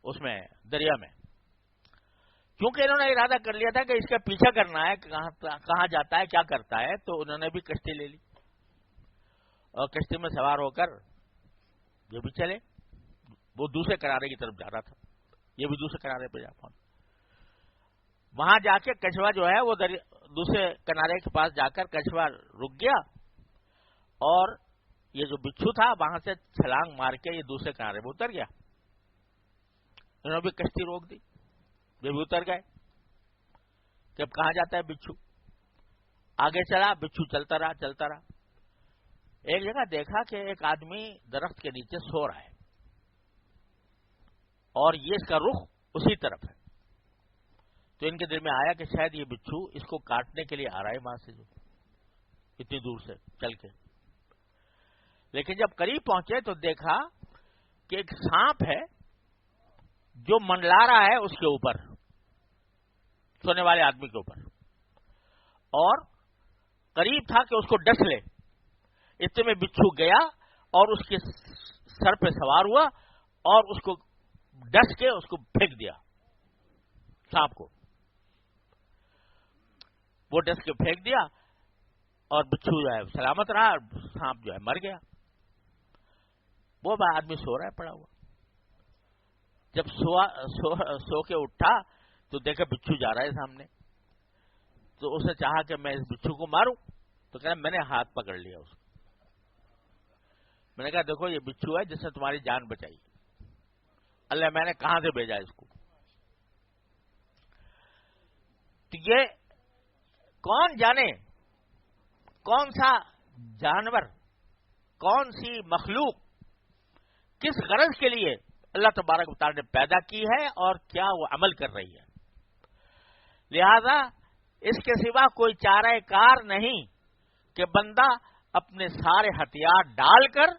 Speaker 1: اس میں دریا میں. کیونکہ انہوں نے ارادہ کر لیا تھا کہ اس کا پیچھا کرنا ہے، کہاں جاتا ہے، کیا کرتا ہے. تو انہوں نے بھی کشتی لے لی اور کشتی میں سوار ہو کر یہ بھی چلے. وہ دوسرے کنارے کی طرف جا رہا تھا، یہ بھی دوسرے کنارے پہ جا پہنچا. وہاں جا کے کچھوا جو ہے وہ دوسرے کنارے کے پاس جا کر کچھوا رک گیا، اور یہ جو بچھو تھا وہاں سے چھلانگ مار کے یہ دوسرے کنارے پہ اتر گیا. انہوں نے بھی کشتی روک دی، یہ بھی اتر گئے. کہ اب کہاں جاتا ہے بچھو؟ آگے چلا، بچھو چلتا رہا. ایک جگہ دیکھا کہ ایک آدمی درخت کے نیچے سو رہا ہے اور یہ اس کا رخ اسی طرف ہے. تو ان کے دل میں آیا کہ شاید یہ بچھو اس کو کاٹنے کے لیے آ رہا ہے وہاں سے، جو اتنی دور سے چل کے. لیکن جب قریب پہنچے تو دیکھا کہ ایک سانپ ہے جو منڈلا رہا ہے اس کے اوپر، سونے والے آدمی کے اوپر، اور قریب تھا کہ اس کو ڈس لے۔ اتنے میں بچھو گیا اور اس کے سر پہ سوار ہوا اور اس کو ڈس کے اس کو پھینک دیا، سانپ کو وہ ڈس کے پھینک دیا، اور بچھو جو ہے سلامت رہا، سانپ جو ہے مر گیا۔ وہ آدمی سو رہا ہے پڑا ہوا، جب سو کے اٹھا تو دیکھا بچھو جا رہا ہے سامنے، تو اس نے چاہا کہ میں اس بچھو کو ماروں، تو کہا میں نے ہاتھ پکڑ لیا اس کو۔ میں نے کہا دیکھو یہ بچھو ہے جس نے تمہاری جان بچائی، اللہ میں نے کہاں سے بھیجا اس کو؟ تو یہ کون جانے کون سا جانور، کون سی مخلوق کس غرض کے لیے اللہ تبارک و تعالی نے پیدا کی ہے اور کیا وہ عمل کر رہی ہے۔ لہذا اس کے سوا کوئی چارہ کار نہیں کہ بندہ اپنے سارے ہتھیار ڈال کر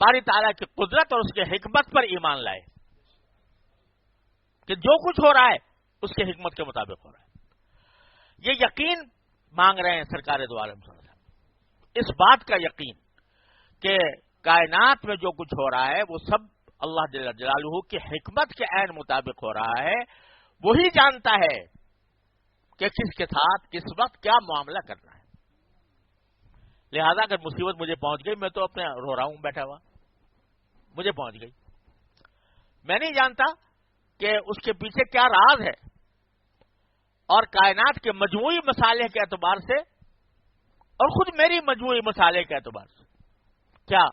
Speaker 1: باری تعالیٰ کی قدرت اور اس کے حکمت پر ایمان لائے کہ جو کچھ ہو رہا ہے اس کے حکمت کے مطابق ہو رہا ہے۔ یہ یقین مانگ رہے ہیں سرکار دو عالم صلی اللہ علیہ وسلم، اس بات کا یقین کہ کائنات میں جو کچھ ہو رہا ہے وہ سب اللہ جل جلالہ کی حکمت کے عین مطابق ہو رہا ہے۔ وہی جانتا ہے کہ کس کے ساتھ کس وقت کیا معاملہ کرنا ہے۔ لہذا اگر مصیبت مجھے پہنچ گئی، میں تو اپنے رو رہا ہوں بیٹھا ہوا، مجھے پہنچ گئی، میں نہیں جانتا کہ اس کے پیچھے کیا راز ہے، اور کائنات کے مجموعی مصالح کے اعتبار سے اور خود میری مجموعی مصالح کے اعتبار سے کیا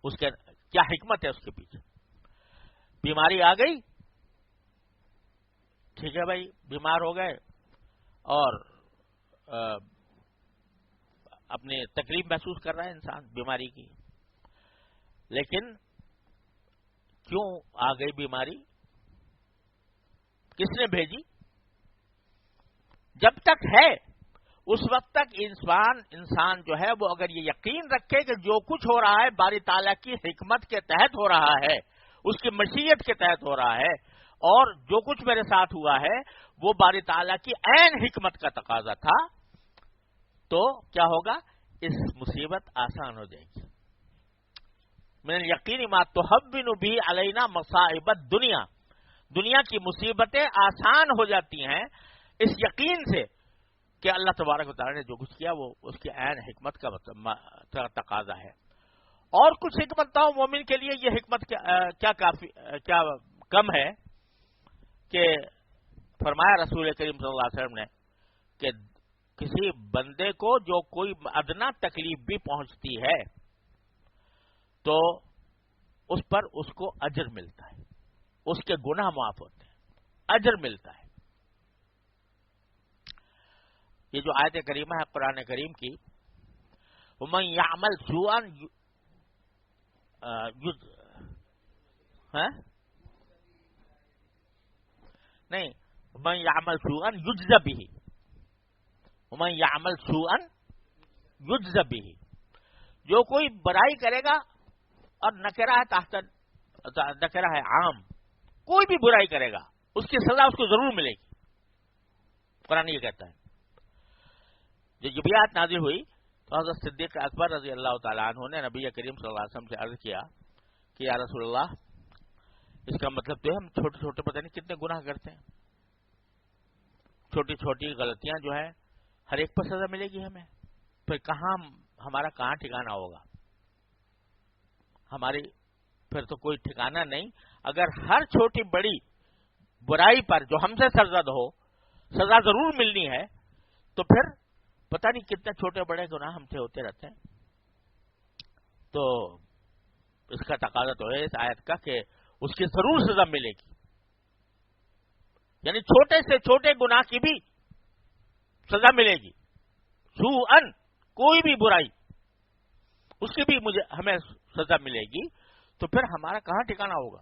Speaker 1: اس کے کیا حکمت ہے اس کے پیچھے۔ بیماری آ گئی، ٹھیک ہے بھائی، بیمار ہو گئے اور اپنی تکلیف محسوس کر رہا ہے انسان بیماری کی، لیکن کیوں آ گئی بیماری؟ کس نے بھیجی؟ جب تک ہے اس وقت تک انسان جو ہے وہ اگر یہ یقین رکھے کہ جو کچھ ہو رہا ہے باری تعالیٰ کی حکمت کے تحت ہو رہا ہے، اس کی مشیت کے تحت ہو رہا ہے، اور جو کچھ میرے ساتھ ہوا ہے وہ باری تعالیٰ کی عین حکمت کا تقاضا تھا، تو کیا ہوگا؟ اس مصیبت آسان ہو جائے گی۔ من یقینی ما تحون بھی علینا مصائب الدنیا، دنیا کی مصیبتیں آسان ہو جاتی ہیں اس یقین سے کہ اللہ تبارک و تعالی نے جو کچھ کیا وہ اس کی عین حکمت کا تقاضا ہے۔ اور کچھ حکمت تھا مومن کے لیے، یہ حکمت کیا کم ہے کہ فرمایا رسول کریم صلی اللہ علیہ وسلم نے کہ کسی بندے کو جو کوئی ادنا تکلیف بھی پہنچتی ہے تو اس پر اس کو اجر ملتا ہے، اس کے گناہ معاف ہوتے ہیں، اجر ملتا ہے۔ یہ جو آیت کریمہ ہے قرآن کریم کی، وَمَن يَعْمَلْ سُوءًا نہیں، وَمَن يَعْمَلْ سُوءًا يُجْزَ بِهِ، وَمَن يَعْمَلْ سُوءًا يُجْزَ بِهِ، جو کوئی برائی کرے گا، اور نکرہ ہے تحت نکرہ ہے عام، کوئی بھی برائی کرے گا اس کی سزا اس کو ضرور ملے گی، قرآن یہ کہتا ہے۔ جو جبیات نازل ہوئی تو حضرت صدیق اکبر رضی اللہ تعالیٰ عنہ نے نبی کریم صلی اللہ علیہ وسلم سے عرض کیا کہ یا رسول اللہ، اس کا مطلب تو ہے ہم چھوٹے چھوٹے پتہ نہیں کتنے گناہ کرتے ہیں، چھوٹی چھوٹی غلطیاں جو ہے ہر ایک پر سزا ملے گی ہمیں، پھر ہمارا کہاں ٹھکانہ ہوگا؟ ہماری پھر تو کوئی ٹھکانہ نہیں۔ اگر ہر چھوٹی بڑی برائی پر جو ہم سے سرزد ہو سزا ضرور ملنی ہے، تو پھر پتہ نہیں کتنے چھوٹے بڑے گناہ ہم سے ہوتے رہتے ہیں۔ تو اس کا تقاضا تو ہے اس آیت کا کہ اس کی ضرور سزا ملے گی، یعنی چھوٹے سے چھوٹے گناہ کی بھی سزا ملے گی، سوءً کوئی بھی برائی اس کی بھی ہمیں سزا ملے گی، تو پھر ہمارا کہاں ٹھکانہ ہوگا؟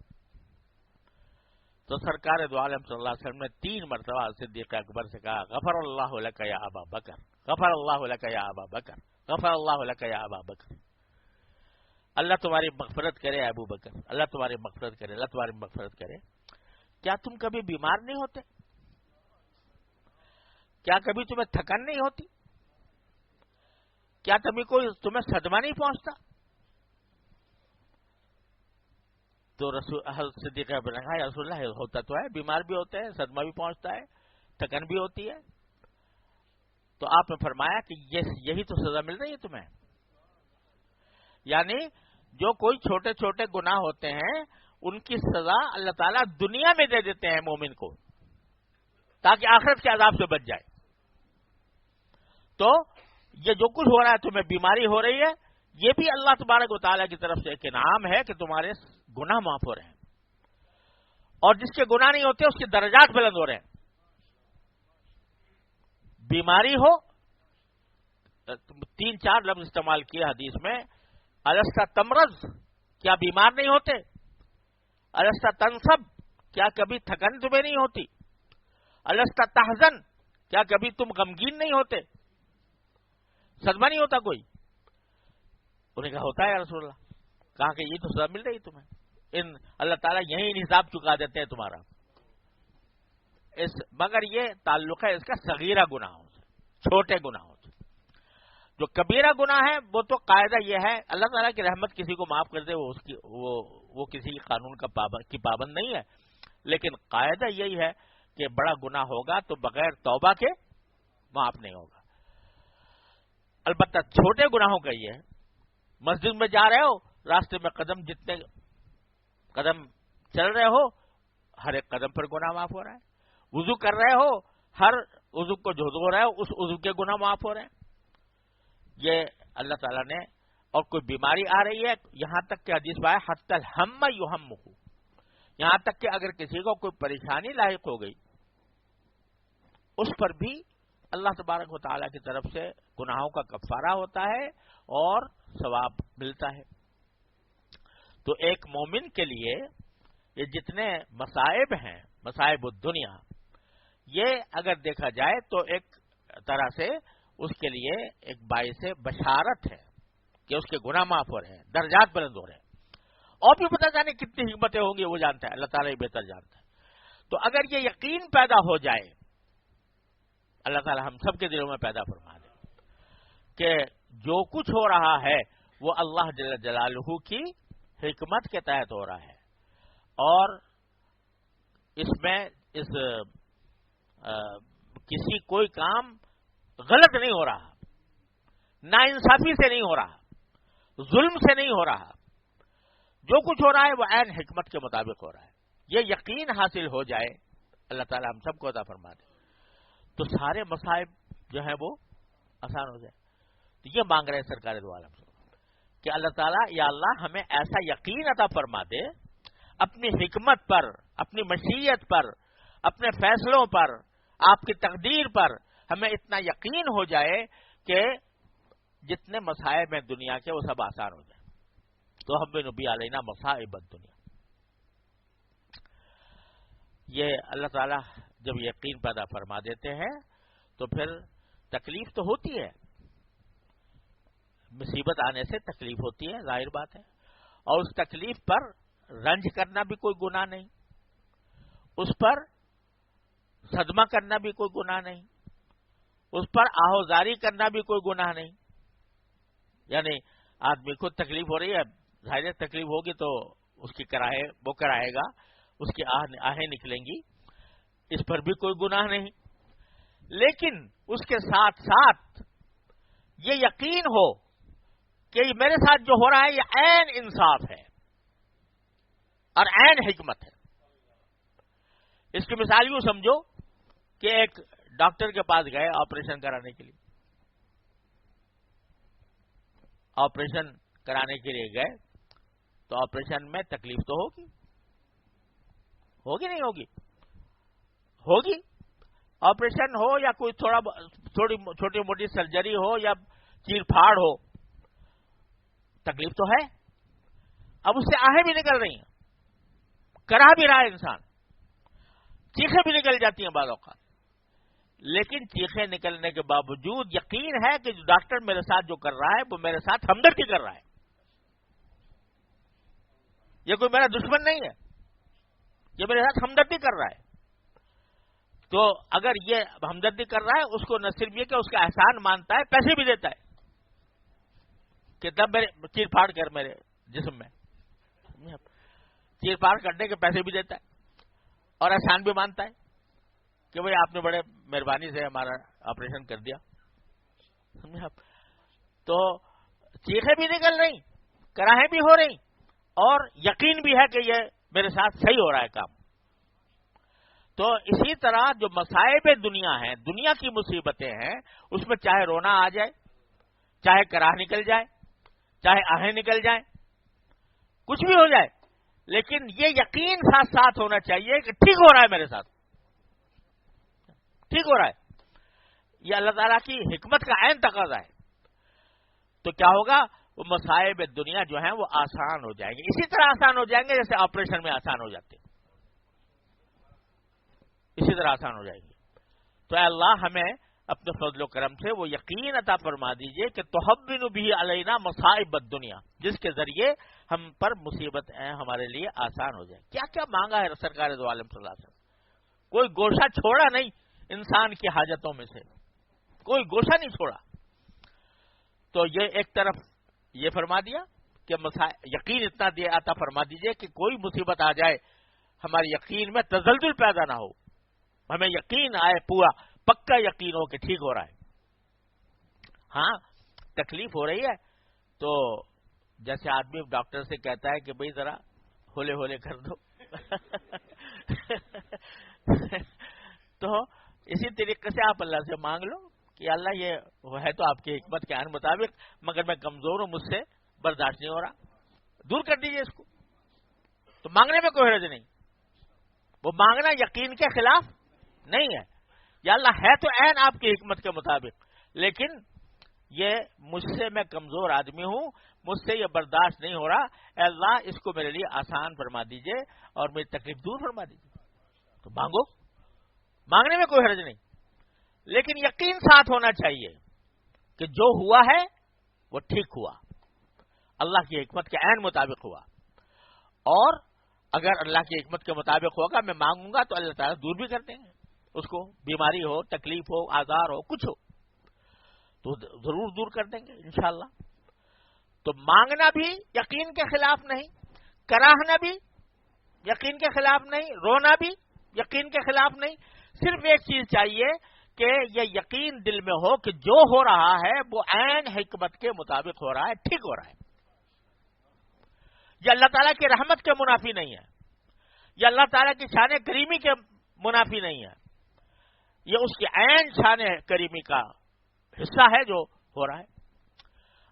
Speaker 1: تو سرکار دو عالم صلی اللہ علیہ وسلم نے 3 مرتبہ صدیق اکبر سے کہا غفر اللہ لک یا ابا بکر، غفر اللہ لک یا ابا بکر، غفر اللہ لک یا ابا بکر، اللہ تمہاری مغفرت کرے ابو بکر، اللہ تمہاری مغفرت کرے، اللہ تمہاری مغفرت کرے۔ کیا تم کبھی بیمار نہیں ہوتے؟ کیا کبھی تمہیں تھکن نہیں ہوتی؟ کیا کبھی کوئی تمہیں صدمہ نہیں پہنچتا؟ تو رسول صدیق نے کہا یا رسول اللہ ہوتا تو ہے، بیمار بھی ہوتے ہیں، صدمہ بھی پہنچتا ہے، تھکن بھی ہوتی ہے۔ تو آپ نے فرمایا کہ یہی تو سزا مل رہی ہے تمہیں، یعنی جو کوئی چھوٹے چھوٹے گناہ ہوتے ہیں ان کی سزا اللہ تعالیٰ دنیا میں دے دیتے ہیں مومن کو، تاکہ آخرت کے عذاب سے بچ جائے۔ تو یہ جو کچھ ہو رہا ہے، تمہیں بیماری ہو رہی ہے، یہ بھی اللہ تبارک و تعالیٰ کی طرف سے ایک انعام ہے کہ تمہارے گناہ معاف ہو رہے ہیں، اور جس کے گناہ نہیں ہوتے اس کے درجات بلند ہو رہے ہیں۔ بیماری ہو، 3-4 لفظ استعمال کیے حدیث میں، الستا تمرض، کیا بیمار نہیں ہوتے؟ الستا تنصب، کیا کبھی تھکن تمہیں نہیں ہوتی؟ الستا تحزن، کیا کبھی تم غمگین نہیں ہوتے؟ صدمہ نہیں ہوتا کوئی؟ انہیں کہا ہوتا ہے یا رسول اللہ۔ کہا کہ یہ تو سزا مل رہی تمہیں، اللہ تعالیٰ یہی حساب چکا دیتے ہیں تمہارا، مگر یہ تعلق ہے اس کا صغیرہ گناہوں سے، چھوٹے گناہوں سے۔ جو کبیرہ گناہ ہے وہ تو قاعدہ یہ ہے، اللہ تعالیٰ کی رحمت کسی کو معاف کر دے، وہ کسی قانون کی پابند نہیں ہے، لیکن قاعدہ یہی ہے کہ بڑا گناہ ہوگا تو بغیر توبہ کے معاف نہیں ہوگا۔ البتہ چھوٹے گناہوں کا یہ ہے، مسجد میں جا رہے ہو، راستے میں جتنے قدم چل رہے ہو، ہر ایک قدم پر گناہ معاف ہو رہا ہے۔ وضو کر رہے ہو، ہر وضو کو جو دھو رہے ہو اس وضو کے گناہ معاف ہو رہے ہیں۔ یہ اللہ تعالیٰ نے، اور کوئی بیماری آ رہی ہے، یہاں تک کہ حدیث میں ہے حتی الہم یہمہ، یہاں تک کہ اگر کسی کو کوئی پریشانی لاحق ہو گئی، اس پر بھی اللہ تبارک و تعالیٰ کی طرف سے گناہوں کا کفارہ ہوتا ہے اور ثواب ملتا ہے۔ تو ایک مومن کے لیے یہ جتنے مصائب ہیں، مصائب الدنیا، یہ اگر دیکھا جائے تو ایک طرح سے اس کے لیے ایک باعث بشارت ہے کہ اس کے گناہ معاف ہو رہے ہیں، درجات بلند ہو رہے ہیں، اور بھی پتہ جانے کتنی حکمتیں ہوں گی وہ جانتا ہے، اللہ تعالیٰ ہی بہتر جانتا ہے۔ تو اگر یہ یقین پیدا ہو جائے، اللہ تعالیٰ ہم سب کے دلوں میں پیدا فرما دے کہ جو کچھ ہو رہا ہے وہ اللہ جل جلالہ کی حکمت کے تحت ہو رہا ہے، اور اس میں کسی کوئی کام غلط نہیں ہو رہا، ناانصافی سے نہیں ہو رہا، ظلم سے نہیں ہو رہا، جو کچھ ہو رہا ہے وہ عین حکمت کے مطابق ہو رہا ہے۔ یہ یقین حاصل ہو جائے، اللہ تعالیٰ ہم سب کو عطا فرما دے، تو سارے مصائب جو ہیں وہ آسان ہو جائے۔ تو یہ مانگ رہے ہیں سرکار دو عالم سے کہ اللہ تعالیٰ، یا اللہ ہمیں ایسا یقین عطا فرما دے اپنی حکمت پر، اپنی مشیت پر، اپنے فیصلوں پر، آپ کی تقدیر پر، ہمیں اتنا یقین ہو جائے کہ جتنے مصائب ہیں دنیا کے وہ سب آسان ہو جائیں۔ تو ہم نبی علینا مصائب الدنیا، یہ اللہ تعالیٰ جب یقین پیدا فرما دیتے ہیں تو پھر تکلیف تو ہوتی ہے، مصیبت آنے سے تکلیف ہوتی ہے، ظاہر بات ہے، اور اس تکلیف پر رنج کرنا بھی کوئی گناہ نہیں، اس پر صدمہ کرنا بھی کوئی گناہ نہیں، اس پر آہوزاری کرنا بھی کوئی گناہ نہیں۔ یعنی آدمی کو تکلیف ہو رہی ہے، ظاہر تکلیف ہوگی تو اس کی وہ کرائے گا، اس کی آہیں نکلیں گی، اس پر بھی کوئی گناہ نہیں، لیکن اس کے ساتھ ساتھ یہ یقین ہو کہ میرے ساتھ جو ہو رہا ہے یہ عین انصاف ہے اور عین حکمت ہے۔ اس کی مثال یوں سمجھو کہ ایک ڈاکٹر کے پاس گئے آپریشن کرانے کے لیے، آپریشن کرانے کے لیے گئے تو آپریشن میں تکلیف تو ہوگی نہیں ہوگی؟ ہوگی۔ آپریشن ہو یا کوئی چھوٹی موٹی سرجری ہو یا چیر پھاڑ ہو، تکلیف تو ہے۔ اب اس سے آہیں بھی نکل رہی ہیں، کرا بھی رہا ہے انسان، چیخیں بھی نکل جاتی ہیں بعض اوقات، لیکن چیخیں نکلنے کے باوجود یقین ہے کہ جو ڈاکٹر میرے ساتھ جو کر رہا ہے وہ میرے ساتھ ہمدردی کر رہا ہے، یہ کوئی میرا دشمن نہیں ہے، یہ میرے ساتھ ہمدردی کر رہا ہے. تو اگر یہ ہمدردی کر رہا ہے، اس کو نہ صرف یہ کہ اس کا احسان مانتا ہے، پیسے بھی دیتا ہے کہ تب میرے چیر پھاڑ کر میرے جسم میں چیر پھاڑ کرنے کے پیسے بھی دیتا ہے، اور احسان بھی مانتا ہے کہ بھئی آپ نے بڑے مہربانی سے ہمارا آپریشن کر دیا. تو چیخیں بھی نکل رہی، کراہیں بھی ہو رہی، اور یقین بھی ہے کہ یہ میرے ساتھ صحیح ہو رہا ہے کام. تو اسی طرح جو مصائب دنیا ہیں، دنیا کی مصیبتیں ہیں، اس میں چاہے رونا آ جائے، چاہے کراہ نکل جائے، چاہے آہیں نکل جائیں، کچھ بھی ہو جائے، لیکن یہ یقین ساتھ ساتھ ہونا چاہیے کہ ٹھیک ہو رہا ہے، میرے ساتھ ٹھیک ہو رہا ہے. یہ اللہ تعالیٰ کی حکمت کا عین تقاضا ہے. تو کیا ہوگا؟ وہ مصائب دنیا جو ہیں وہ آسان ہو جائیں گے، اسی طرح آسان ہو جائیں گے جیسے آپریشن میں آسان ہو جاتے ہیں، اسی طرح آسان ہو جائیں گے. تو اے اللہ ہمیں اپنے فضل و کرم سے وہ یقین عطا فرما دیجئے کہ تحون بھی علینا مصائب الدنیا، جس کے ذریعے ہم پر مصیبت ہمارے لیے آسان ہو جائے. کیا کیا مانگا ہے سرکار دو عالم صلی اللہ علیہ وسلم، کوئی گوشہ چھوڑا نہیں انسان کی حاجتوں میں سے، کوئی گوشہ نہیں چھوڑا. تو یہ ایک طرف یہ فرما دیا کہ یقین اتنا دیا عطا فرما دیجئے کہ کوئی مصیبت آ جائے ہمارے یقین میں تزلزل پیدا نہ ہو، ہمیں یقین آئے، پورا پکا یقین ہو کہ ٹھیک ہو رہا ہے. ہاں تکلیف ہو رہی ہے تو جیسے آدمی ڈاکٹر سے کہتا ہے کہ بھئی ذرا ہولے ہولے کر دو تو اسی طریقے سے آپ اللہ سے مانگ لو کہ اللہ یہ ہے تو آپ کی حکمت کے عین مطابق، مگر میں کمزور ہوں، مجھ سے برداشت نہیں ہو رہا، دور کر دیجئے اس کو. تو مانگنے میں کوئی حرج نہیں، وہ مانگنا یقین کے خلاف نہیں ہے. یا اللہ ہے تو عین آپ کی حکمت کے مطابق، لیکن یہ مجھ سے، میں کمزور آدمی ہوں، مجھ سے یہ برداشت نہیں ہو رہا، اے اللہ اس کو میرے لیے آسان فرما دیجئے اور میری تکلیف دور فرما دیجئے. تو مانگو، مانگنے میں کوئی حرج نہیں، لیکن یقین ساتھ ہونا چاہیے کہ جو ہوا ہے وہ ٹھیک ہوا، اللہ کی حکمت کے عین مطابق ہوا. اور اگر اللہ کی حکمت کے مطابق ہوگا، میں مانگوں گا تو اللہ تعالیٰ دور بھی کر دیں گے اس کو، بیماری ہو، تکلیف ہو، آزار ہو، کچھ ہو تو ضرور دور کر دیں گے انشاءاللہ. تو مانگنا بھی یقین کے خلاف نہیں، کراہنا بھی یقین کے خلاف نہیں، رونا بھی یقین کے خلاف نہیں. صرف ایک چیز چاہیے کہ یہ یقین دل میں ہو کہ جو ہو رہا ہے وہ عین حکمت کے مطابق ہو رہا ہے، ٹھیک ہو رہا ہے. یہ اللہ تعالیٰ کی رحمت کے منافی نہیں ہے، یہ اللہ تعالیٰ کی شان کریمی کے منافی نہیں ہے، یہ اس کی عین شان کریمی کا حصہ ہے جو ہو رہا ہے.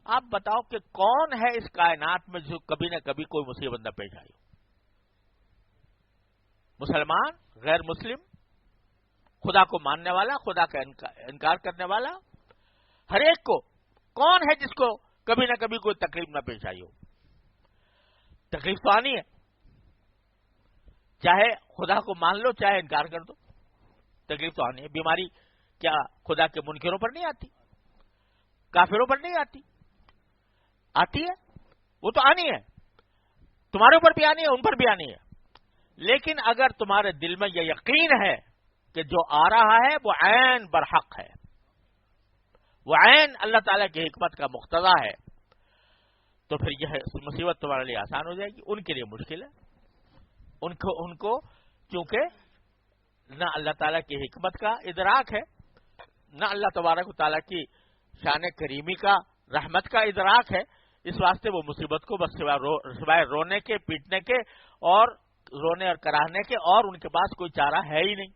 Speaker 1: آپ بتاؤ کہ کون ہے اس کائنات میں جو کبھی نہ کبھی کوئی مصیبت نہ پیش آئی؟ مسلمان، غیر مسلم، خدا کو ماننے والا، خدا کا انکار کرنے والا، ہر ایک کو کون ہے جس کو کبھی نہ کبھی کوئی تکلیف نہ پیش آئی ہو؟ تکلیف تو آنی ہے، چاہے خدا کو مان لو چاہے انکار کر دو، تکلیف تو آنی ہے. بیماری کیا خدا کے منکروں پر نہیں آتی؟ کافروں پر نہیں آتی؟ آتی ہے، وہ تو آنی ہے، تمہارے اوپر بھی آنی ہے، ان پر بھی آنی ہے. لیکن اگر تمہارے دل میں یہ یقین ہے کہ جو آ رہا ہے وہ عین برحق ہے، وہ عین اللہ تعالیٰ کی حکمت کا مقتضا ہے، تو پھر یہ مصیبت تمہارے لیے آسان ہو جائے گی. ان کے لیے مشکل ہے، ان کو کیونکہ نہ اللہ تعالیٰ کی حکمت کا ادراک ہے، نہ اللہ تبارک و تعالیٰ کی شان کریمی کا، رحمت کا ادراک ہے. اس واسطے وہ مصیبت کو بس سوائے رونے کے، پیٹنے کے، اور رونے اور کراہنے کے، اور ان کے پاس کوئی چارہ ہے ہی نہیں.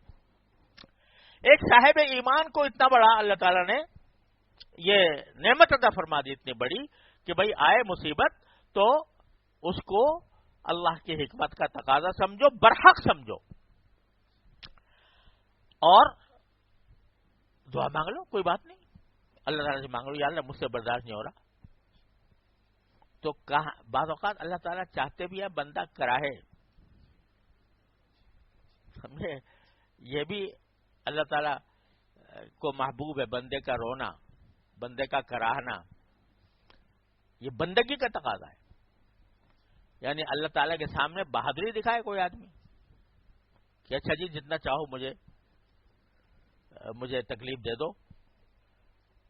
Speaker 1: ایک صاحب ایمان کو اتنا بڑا اللہ تعالیٰ نے یہ نعمت عطا فرما دی، اتنی بڑی کہ بھئی آئے مصیبت تو اس کو اللہ کی حکمت کا تقاضا سمجھو، برحق سمجھو، اور دعا مانگ لو، کوئی بات نہیں، اللہ تعالیٰ سے مانگ لو، یا اللہ مجھ سے برداشت نہیں ہو رہا. تو بعض اوقات اللہ تعالیٰ چاہتے بھی ہے بندہ کراہے، سمجھے، یہ بھی اللہ تعالیٰ کو محبوب ہے بندے کا رونا، بندے کا کراہنا، یہ بندگی کا تقاضا ہے. یعنی اللہ تعالیٰ کے سامنے بہادری دکھائے کوئی آدمی کہ اچھا جی جتنا چاہو مجھے تکلیف دے دو،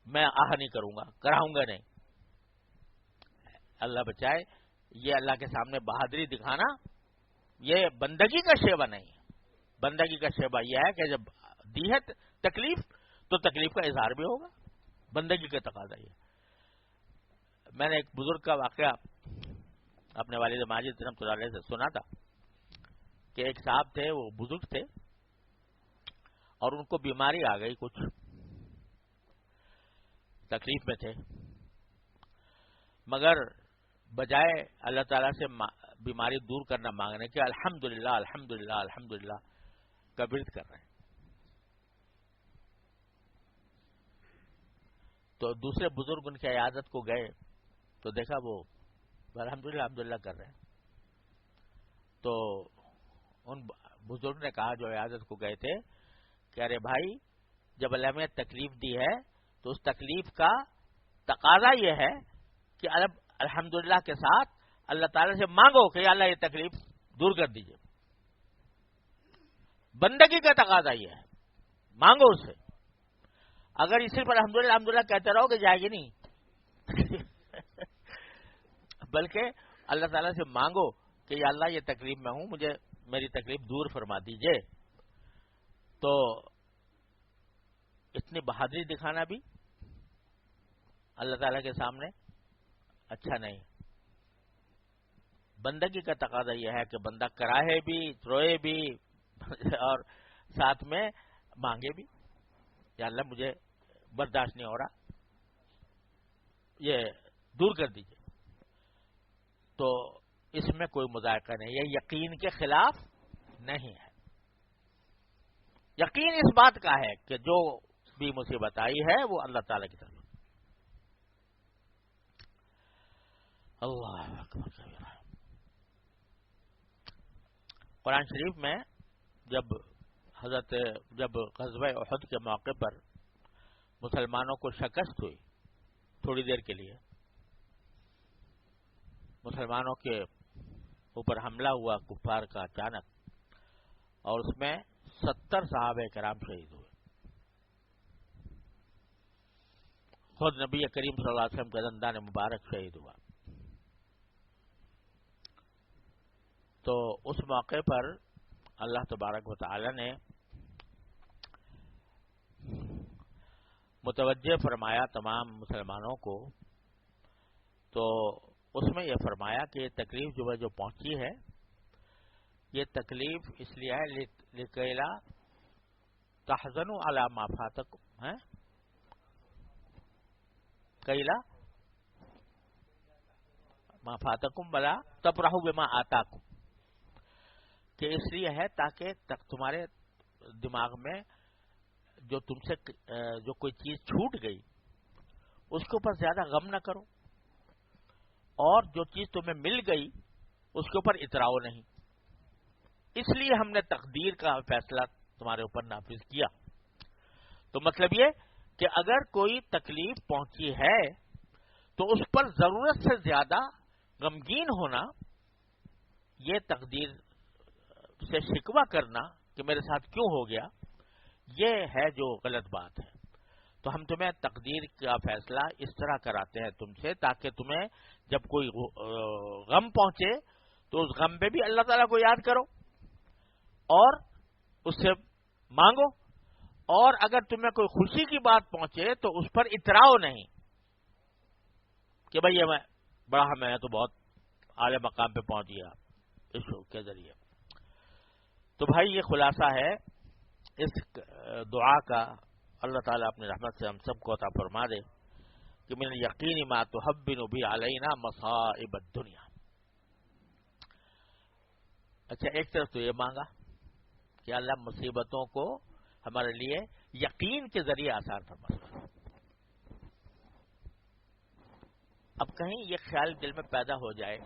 Speaker 1: میں آہ نہیں کروں گا، کراؤں گا نہیں. اللہ بچائے، یہ اللہ کے سامنے بہادری دکھانا یہ بندگی کا شیوا نہیں ہے. بندگی کا شیوا یہ ہے کہ جب دی ہے تکلیف تو تکلیف کا اظہار بھی ہوگا، بندگی کا تقاضا یہ. میں نے ایک بزرگ کا واقعہ اپنے والد ماجد رحمۃ اللہ علیہ سے سنا تھا کہ ایک صاحب تھے، وہ بزرگ تھے اور ان کو بیماری آ گئی، کچھ تکلیف میں تھے، مگر بجائے اللہ تعالیٰ سے بیماری دور کرنا مانگنے کے الحمدللہ الحمدللہ الحمدللہ کا ورد کر رہے ہیں. تو دوسرے بزرگ ان کی عیادت کو گئے تو دیکھا وہ الحمدللہ الحمدللہ کر رہے ہیں. تو ان بزرگ نے کہا جو عیادت کو گئے تھے کہ ارے بھائی، جب اللہ نے تکلیف دی ہے تو اس تکلیف کا تقاضا یہ ہے کہ الحمدللہ کے ساتھ اللہ تعالیٰ سے مانگو کہ یا اللہ یہ تکلیف دور کر دیجئے. بندگی کا تقاضا یہ ہے، مانگو اس سے. اگر اسی پر الحمدللہ الحمدللہ کہتے رہو کہ جائے گی نہیں بلکہ اللہ تعالیٰ سے مانگو کہ یا اللہ یہ تکلیف میں ہوں، مجھے میری تکلیف دور فرما دیجئے. تو اتنی بہادری دکھانا بھی اللہ تعالیٰ کے سامنے اچھا نہیں. بندگی کا تقاضا یہ ہے کہ بندہ کراہے بھی، روئے بھی اور ساتھ میں مانگے بھی، یا اللہ مجھے برداشت نہیں ہو رہا، یہ دور کر دیجئے. تو اس میں کوئی مذائقہ نہیں، یہ یقین کے خلاف نہیں ہے. یقین اس بات کا ہے کہ جو بھی مصیبت آئی ہے وہ اللہ تعالیٰ کی طرف. اللہ اکبر. قرآن شریف میں جب غزوہ احد کے موقع پر مسلمانوں کو شکست ہوئی تھوڑی دیر کے لیے، مسلمانوں کے اوپر حملہ ہوا کفار کا اچانک، اور اس میں 70 صحابہ کرام شہید ہوئے. خود نبی کریم صلی اللہ علیہ وسلم کا دندان مبارک شہید ہوا. تو اس موقع پر اللہ تبارک و تعالی نے متوجہ فرمایا تمام مسلمانوں کو. تو اس میں یہ فرمایا کہ یہ تکلیف جو پہنچی ہے، یہ تکلیف اس لیے ہے لکیلا تحزنوا علی ما فاتکم، ہے کیلا ما فاتکم بلا تفرحوا بما آتاکم، کہ اس لیے ہے تاکہ تمہارے دماغ میں جو تم سے جو کوئی چیز چھوٹ گئی اس کے اوپر زیادہ غم نہ کرو، اور جو چیز تمہیں مل گئی اس کے اوپر اتراؤ نہیں. اس لیے ہم نے تقدیر کا فیصلہ تمہارے اوپر نافذ کیا. تو مطلب یہ کہ اگر کوئی تکلیف پہنچی ہے تو اس پر ضرورت سے زیادہ غمگین ہونا، یہ تقدیر سے شکوہ کرنا کہ میرے ساتھ کیوں ہو گیا، یہ ہے جو غلط بات ہے. تو ہم تمہیں تقدیر کا فیصلہ اس طرح کراتے ہیں تم سے، تاکہ تمہیں جب کوئی غم پہنچے تو اس غم پہ بھی اللہ تعالیٰ کو یاد کرو اور اس سے مانگو، اور اگر تمہیں کوئی خوشی کی بات پہنچے تو اس پر اتراؤ نہیں کہ بھئی میں بڑا میں تو بہت اعلی مقام پہ پہنچ گیا اس شو کے ذریعے. تو بھائی یہ خلاصہ ہے اس دعا کا. اللہ تعالیٰ اپنی رحمت سے ہم سب کو عطا فرما دے کہ من یقین ما تحبن بھی علینا مصائب الدنیا. اچھا، ایک طرف تو یہ مانگا کہ اللہ مصیبتوں کو ہمارے لیے یقین کے ذریعے آسان فرما. اب کہیں یہ خیال دل میں پیدا ہو جائے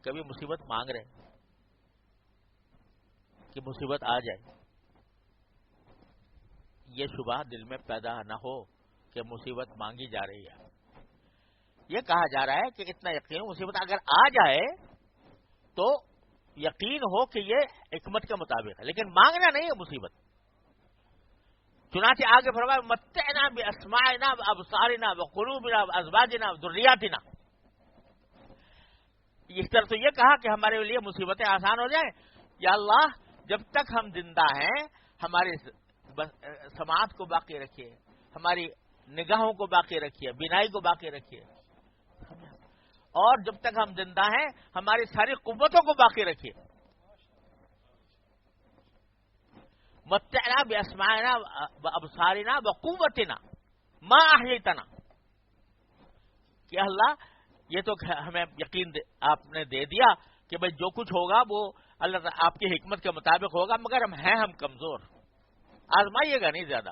Speaker 1: کبھی مصیبت مانگ رہے کہ مصیبت آ جائے، یہ شبہ دل میں پیدا نہ ہو کہ مصیبت مانگی جا رہی ہے. یہ کہا جا رہا ہے کہ اتنا یقین مصیبت اگر آ جائے تو یقین ہو کہ یہ حکمت کے مطابق ہے، لیکن مانگنا نہیں ہے مصیبت. چنانچہ آگے فرمایا متعنا باسماعنا وابصارنا وقلوبنا وازواجنا وذریاتنا. اس طرح تو یہ کہا کہ ہمارے لیے مصیبتیں آسان ہو جائیں. یا اللہ جب تک ہم زندہ ہیں ہماری سماعت کو باقی رکھیے، ہماری نگاہوں کو باقی رکھیے، بینائی کو باقی رکھیے، اور جب تک ہم زندہ ہیں ہماری ساری قوتوں کو باقی رکھیے. متعنا باسماعنا وابصارنا وقوتنا ما احییتنا. کہ اللہ یہ تو ہمیں یقین آپ نے دے دیا کہ بھئی جو کچھ ہوگا وہ اللہ آپ کی حکمت کے مطابق ہوگا، مگر ہم کمزور، آزمائیے گا نہیں زیادہ.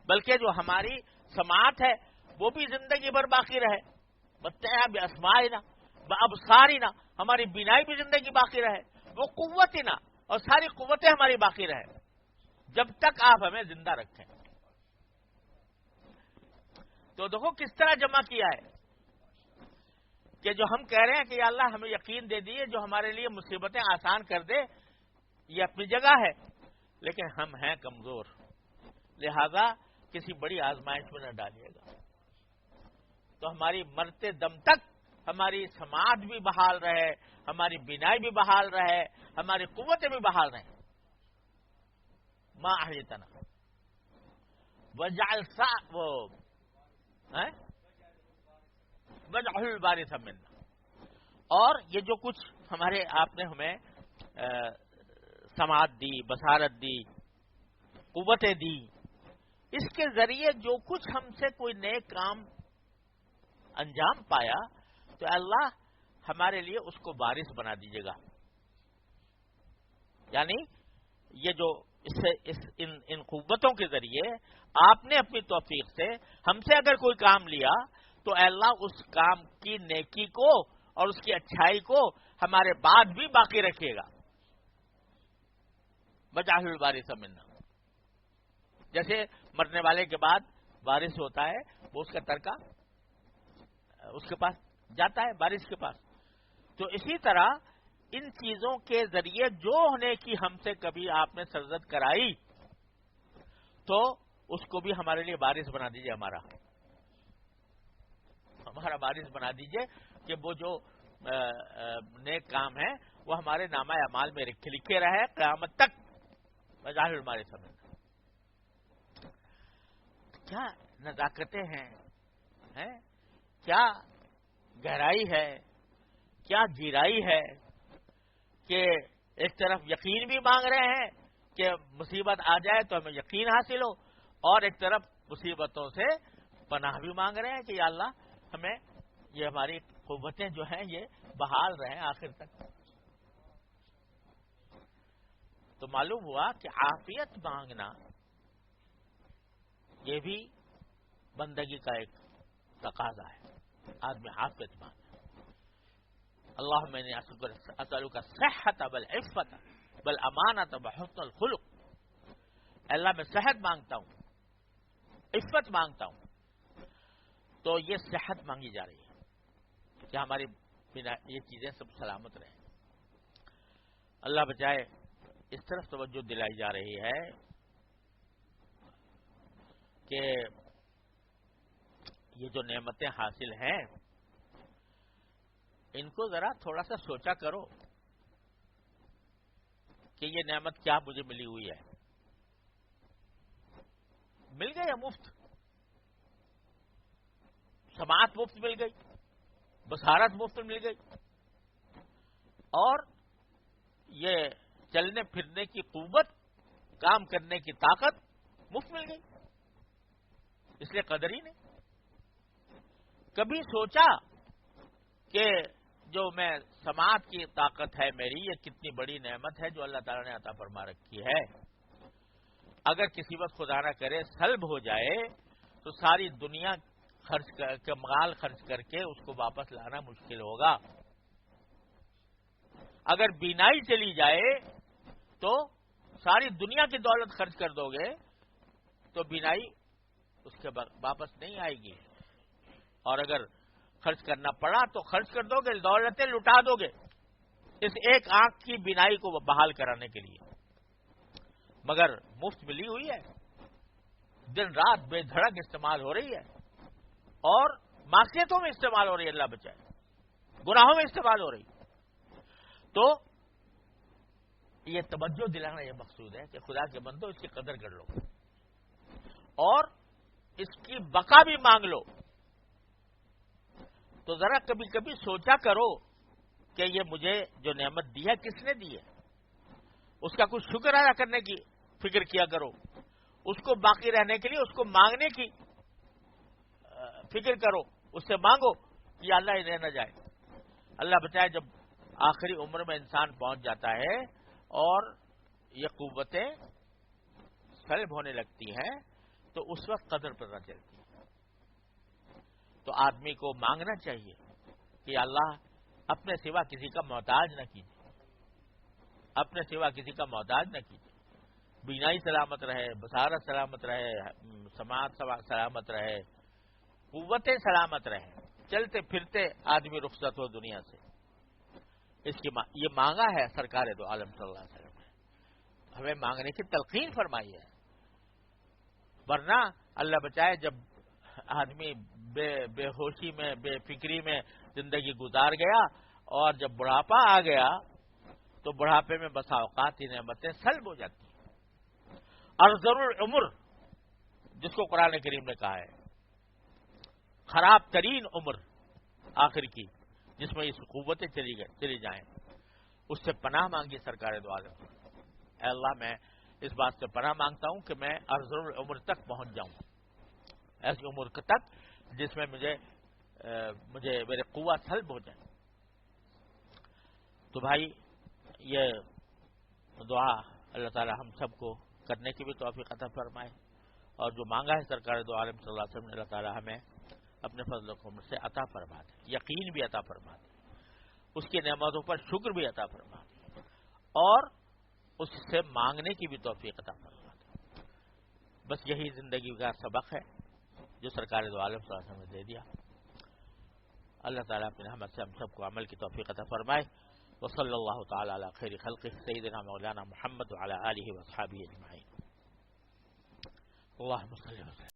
Speaker 1: بلکہ جو ہماری سماعت ہے وہ بھی زندگی بھر باقی رہے. متعنا باسماعنا وابصارنا، ہماری بینائی بھی زندگی باقی رہے. وہ قوتنا، اور ساری قوتیں ہماری باقی رہے جب تک آپ ہمیں زندہ رکھیں. تو دیکھو کس طرح جمع کیا ہے کہ جو ہم کہہ رہے ہیں کہ یا اللہ ہمیں یقین دے دیے، جو ہمارے لیے مصیبتیں آسان کر دے، یہ اپنی جگہ ہے، لیکن ہم ہیں کمزور، لہذا کسی بڑی آزمائش میں نہ ڈالیے گا. تو ہماری مرتے دم تک ہماری سماعت بھی بحال رہے، ہماری بینائی بھی بحال رہے، ہماری قوتیں بھی بحال رہیں. ما احییتنا وجعل وجعل الوارث منا. اور یہ جو کچھ ہمارے آپ نے ہمیں سماعت دی، بصارت دی، قوتیں دی، اس کے ذریعے جو کچھ ہم سے کوئی نئے کام انجام پایا تو اللہ ہمارے لیے اس کو وارث بنا دیجیے گا. یعنی یہ جو ان قوتوں کے ذریعے آپ نے اپنی توفیق سے ہم سے اگر کوئی کام لیا تو اے اللہ اس کام کی نیکی کو اور اس کی اچھائی کو ہمارے بعد بھی باقی رکھیے گا. وجعل الوارث منا، جیسے مرنے والے کے بعد وارث ہوتا ہے وہ اس کا ترکہ اس کے پاس جاتا ہے، وارث کے پاس. تو اسی طرح ان چیزوں کے ذریعے جو ہونے کی ہم سے کبھی آپ نے سرزد کرائی تو اس کو بھی ہمارے لیے وارث بنا دیجئے. ہمارا وارث بنا دیجئے کہ وہ جو نیک کام ہے وہ ہمارے نامہ اعمال میں لکھے رہے قیامت تک. وجعل الوارث منا. کیا نزاکتیں ہیں، کیا گہرائی ہے، کیا گہرائی ہے کہ ایک طرف یقین بھی مانگ رہے ہیں کہ مصیبت آ جائے تو ہمیں یقین حاصل ہو، اور ایک طرف مصیبتوں سے پناہ بھی مانگ رہے ہیں کہ یا اللہ ہمیں یہ ہماری قوتیں جو ہیں یہ بحال رہیں آخر تک. تو معلوم ہوا کہ عافیت مانگنا یہ بھی بندگی کا ایک تقاضا ہے. آدمی عافیت مانگے. اللہم انی اسألک الصحۃ والعفۃ والامانۃ وحسن الخلق. اللہ میں صحت مانگتا ہوں، عفت مانگتا ہوں. تو یہ صحت مانگی جا رہی ہے کہ ہماری یہ چیزیں سب سلامت رہیں. اللہ بچائے. اس طرف توجہ دلائی جا رہی ہے کہ یہ جو نعمتیں حاصل ہیں ان کو ذرا تھوڑا سا سوچا کرو کہ یہ نعمت کیا مجھے ملی ہوئی ہے. مل گئی یا مفت؟ سماعت مفت مل گئی، بصارت مفت مل گئی، اور یہ چلنے پھرنے کی قوت، کام کرنے کی طاقت مفت مل گئی. اس لیے قدر ہی نہیں. کبھی سوچا کہ جو میں سماعت کی طاقت ہے میری، یہ کتنی بڑی نعمت ہے جو اللہ تعالیٰ نے عطا فرما رکھی ہے. اگر کسی وقت خدا نہ کرے سلب ہو جائے تو ساری دنیا مال خرچ کر کے اس کو واپس لانا مشکل ہوگا. اگر بینائی چلی جائے تو ساری دنیا کی دولت خرچ کر دو گے تو بینائی اس کے واپس نہیں آئے گی، اور اگر خرچ کرنا پڑا تو خرچ کر دو گے، دولتیں لٹا دو گے اس ایک آنکھ کی بینائی کو بحال کرانے کے لیے، مگر مفت ملی ہوئی ہے، دن رات بے دھڑک استعمال ہو رہی ہے، اور معصیتوں میں استعمال ہو رہی ہے، اللہ بچائے، گناہوں میں استعمال ہو رہی ہے۔ تو یہ توجہ دلانا یہ مقصود ہے کہ خدا کے بندو اس کی قدر کر لو اور اس کی بقا بھی مانگ لو۔ تو ذرا کبھی کبھی سوچا کرو کہ یہ مجھے جو نعمت دی ہے کس نے دی ہے، اس کا کچھ شکر ادا کرنے کی فکر کیا کرو، اس کو باقی رہنے کے لیے اس کو مانگنے کی فکر کرو، اس سے مانگو کہ اللہ انہیں نہ جائے۔ اللہ بچائے جب آخری عمر میں انسان پہنچ جاتا ہے اور یہ قوتیں سلب ہونے لگتی ہیں تو اس وقت قدر پتہ چلتی ہے۔ تو آدمی کو مانگنا چاہیے کہ اللہ اپنے سوا کسی کا محتاج نہ کیجیے، اپنے سوا کسی کا محتاج نہ کیجیے، بینائی سلامت رہے، بصارت سلامت رہے، سماعت سلامت رہے، قوتیں سلامت رہے، چلتے پھرتے آدمی رخصت ہو دنیا سے۔ اس کی یہ مانگا ہے سرکار دو عالم صلی اللہ علیہ وسلم نے، ہمیں مانگنے کی تلقین فرمائی ہے، ورنہ اللہ بچائے جب آدمی بے ہوشی میں بے فکری میں زندگی گزار گیا اور جب بڑھاپا آ گیا تو بڑھاپے میں بسا اوقات ہی نعمتیں سلب ہو جاتی ہیں۔ ارذل العمر جس کو قرآن کریم نے کہا ہے، خراب ترین عمر آخر کی جس میں اس قوتیں چلی جائیں، اس سے پناہ مانگی سرکار دو عالم۔ اے اللہ میں اس بات سے پناہ مانگتا ہوں کہ میں ارذل العمر تک پہنچ جاؤں، ایسی عمر تک جس میں مجھے میرے قوت سلب ہو جائے۔ تو بھائی یہ دعا اللہ تعالی ہم سب کو کرنے کی بھی توفیق عطا فرمائے، اور جو مانگا ہے سرکار دو عالم صلی اللہ علیہ وسلم نے اللہ تعالی ہمیں اپنے فضل و کرم سے عطا فرما دے، یقین بھی عطا فرما دے، اس کی نعمتوں پر شکر بھی عطا فرما دے، اور اس سے مانگنے کی بھی توفیق عطا فرما دے۔ بس یہی زندگی کا سبق ہے جو سرکار دو عالم صلی اللہ علیہ وسلم نے دے دیا۔ اللہ تعالیٰ اپنے رحمت سے ہم سب کو عمل کی توفیق عطا فرمائے۔ وصلی اللہ تعالی علی خیر خلقہ سیدنا مولانا محمد وعلی آلہ واصحابہ اجمعین۔ اللہم صلی اللہ علیہ وسلم۔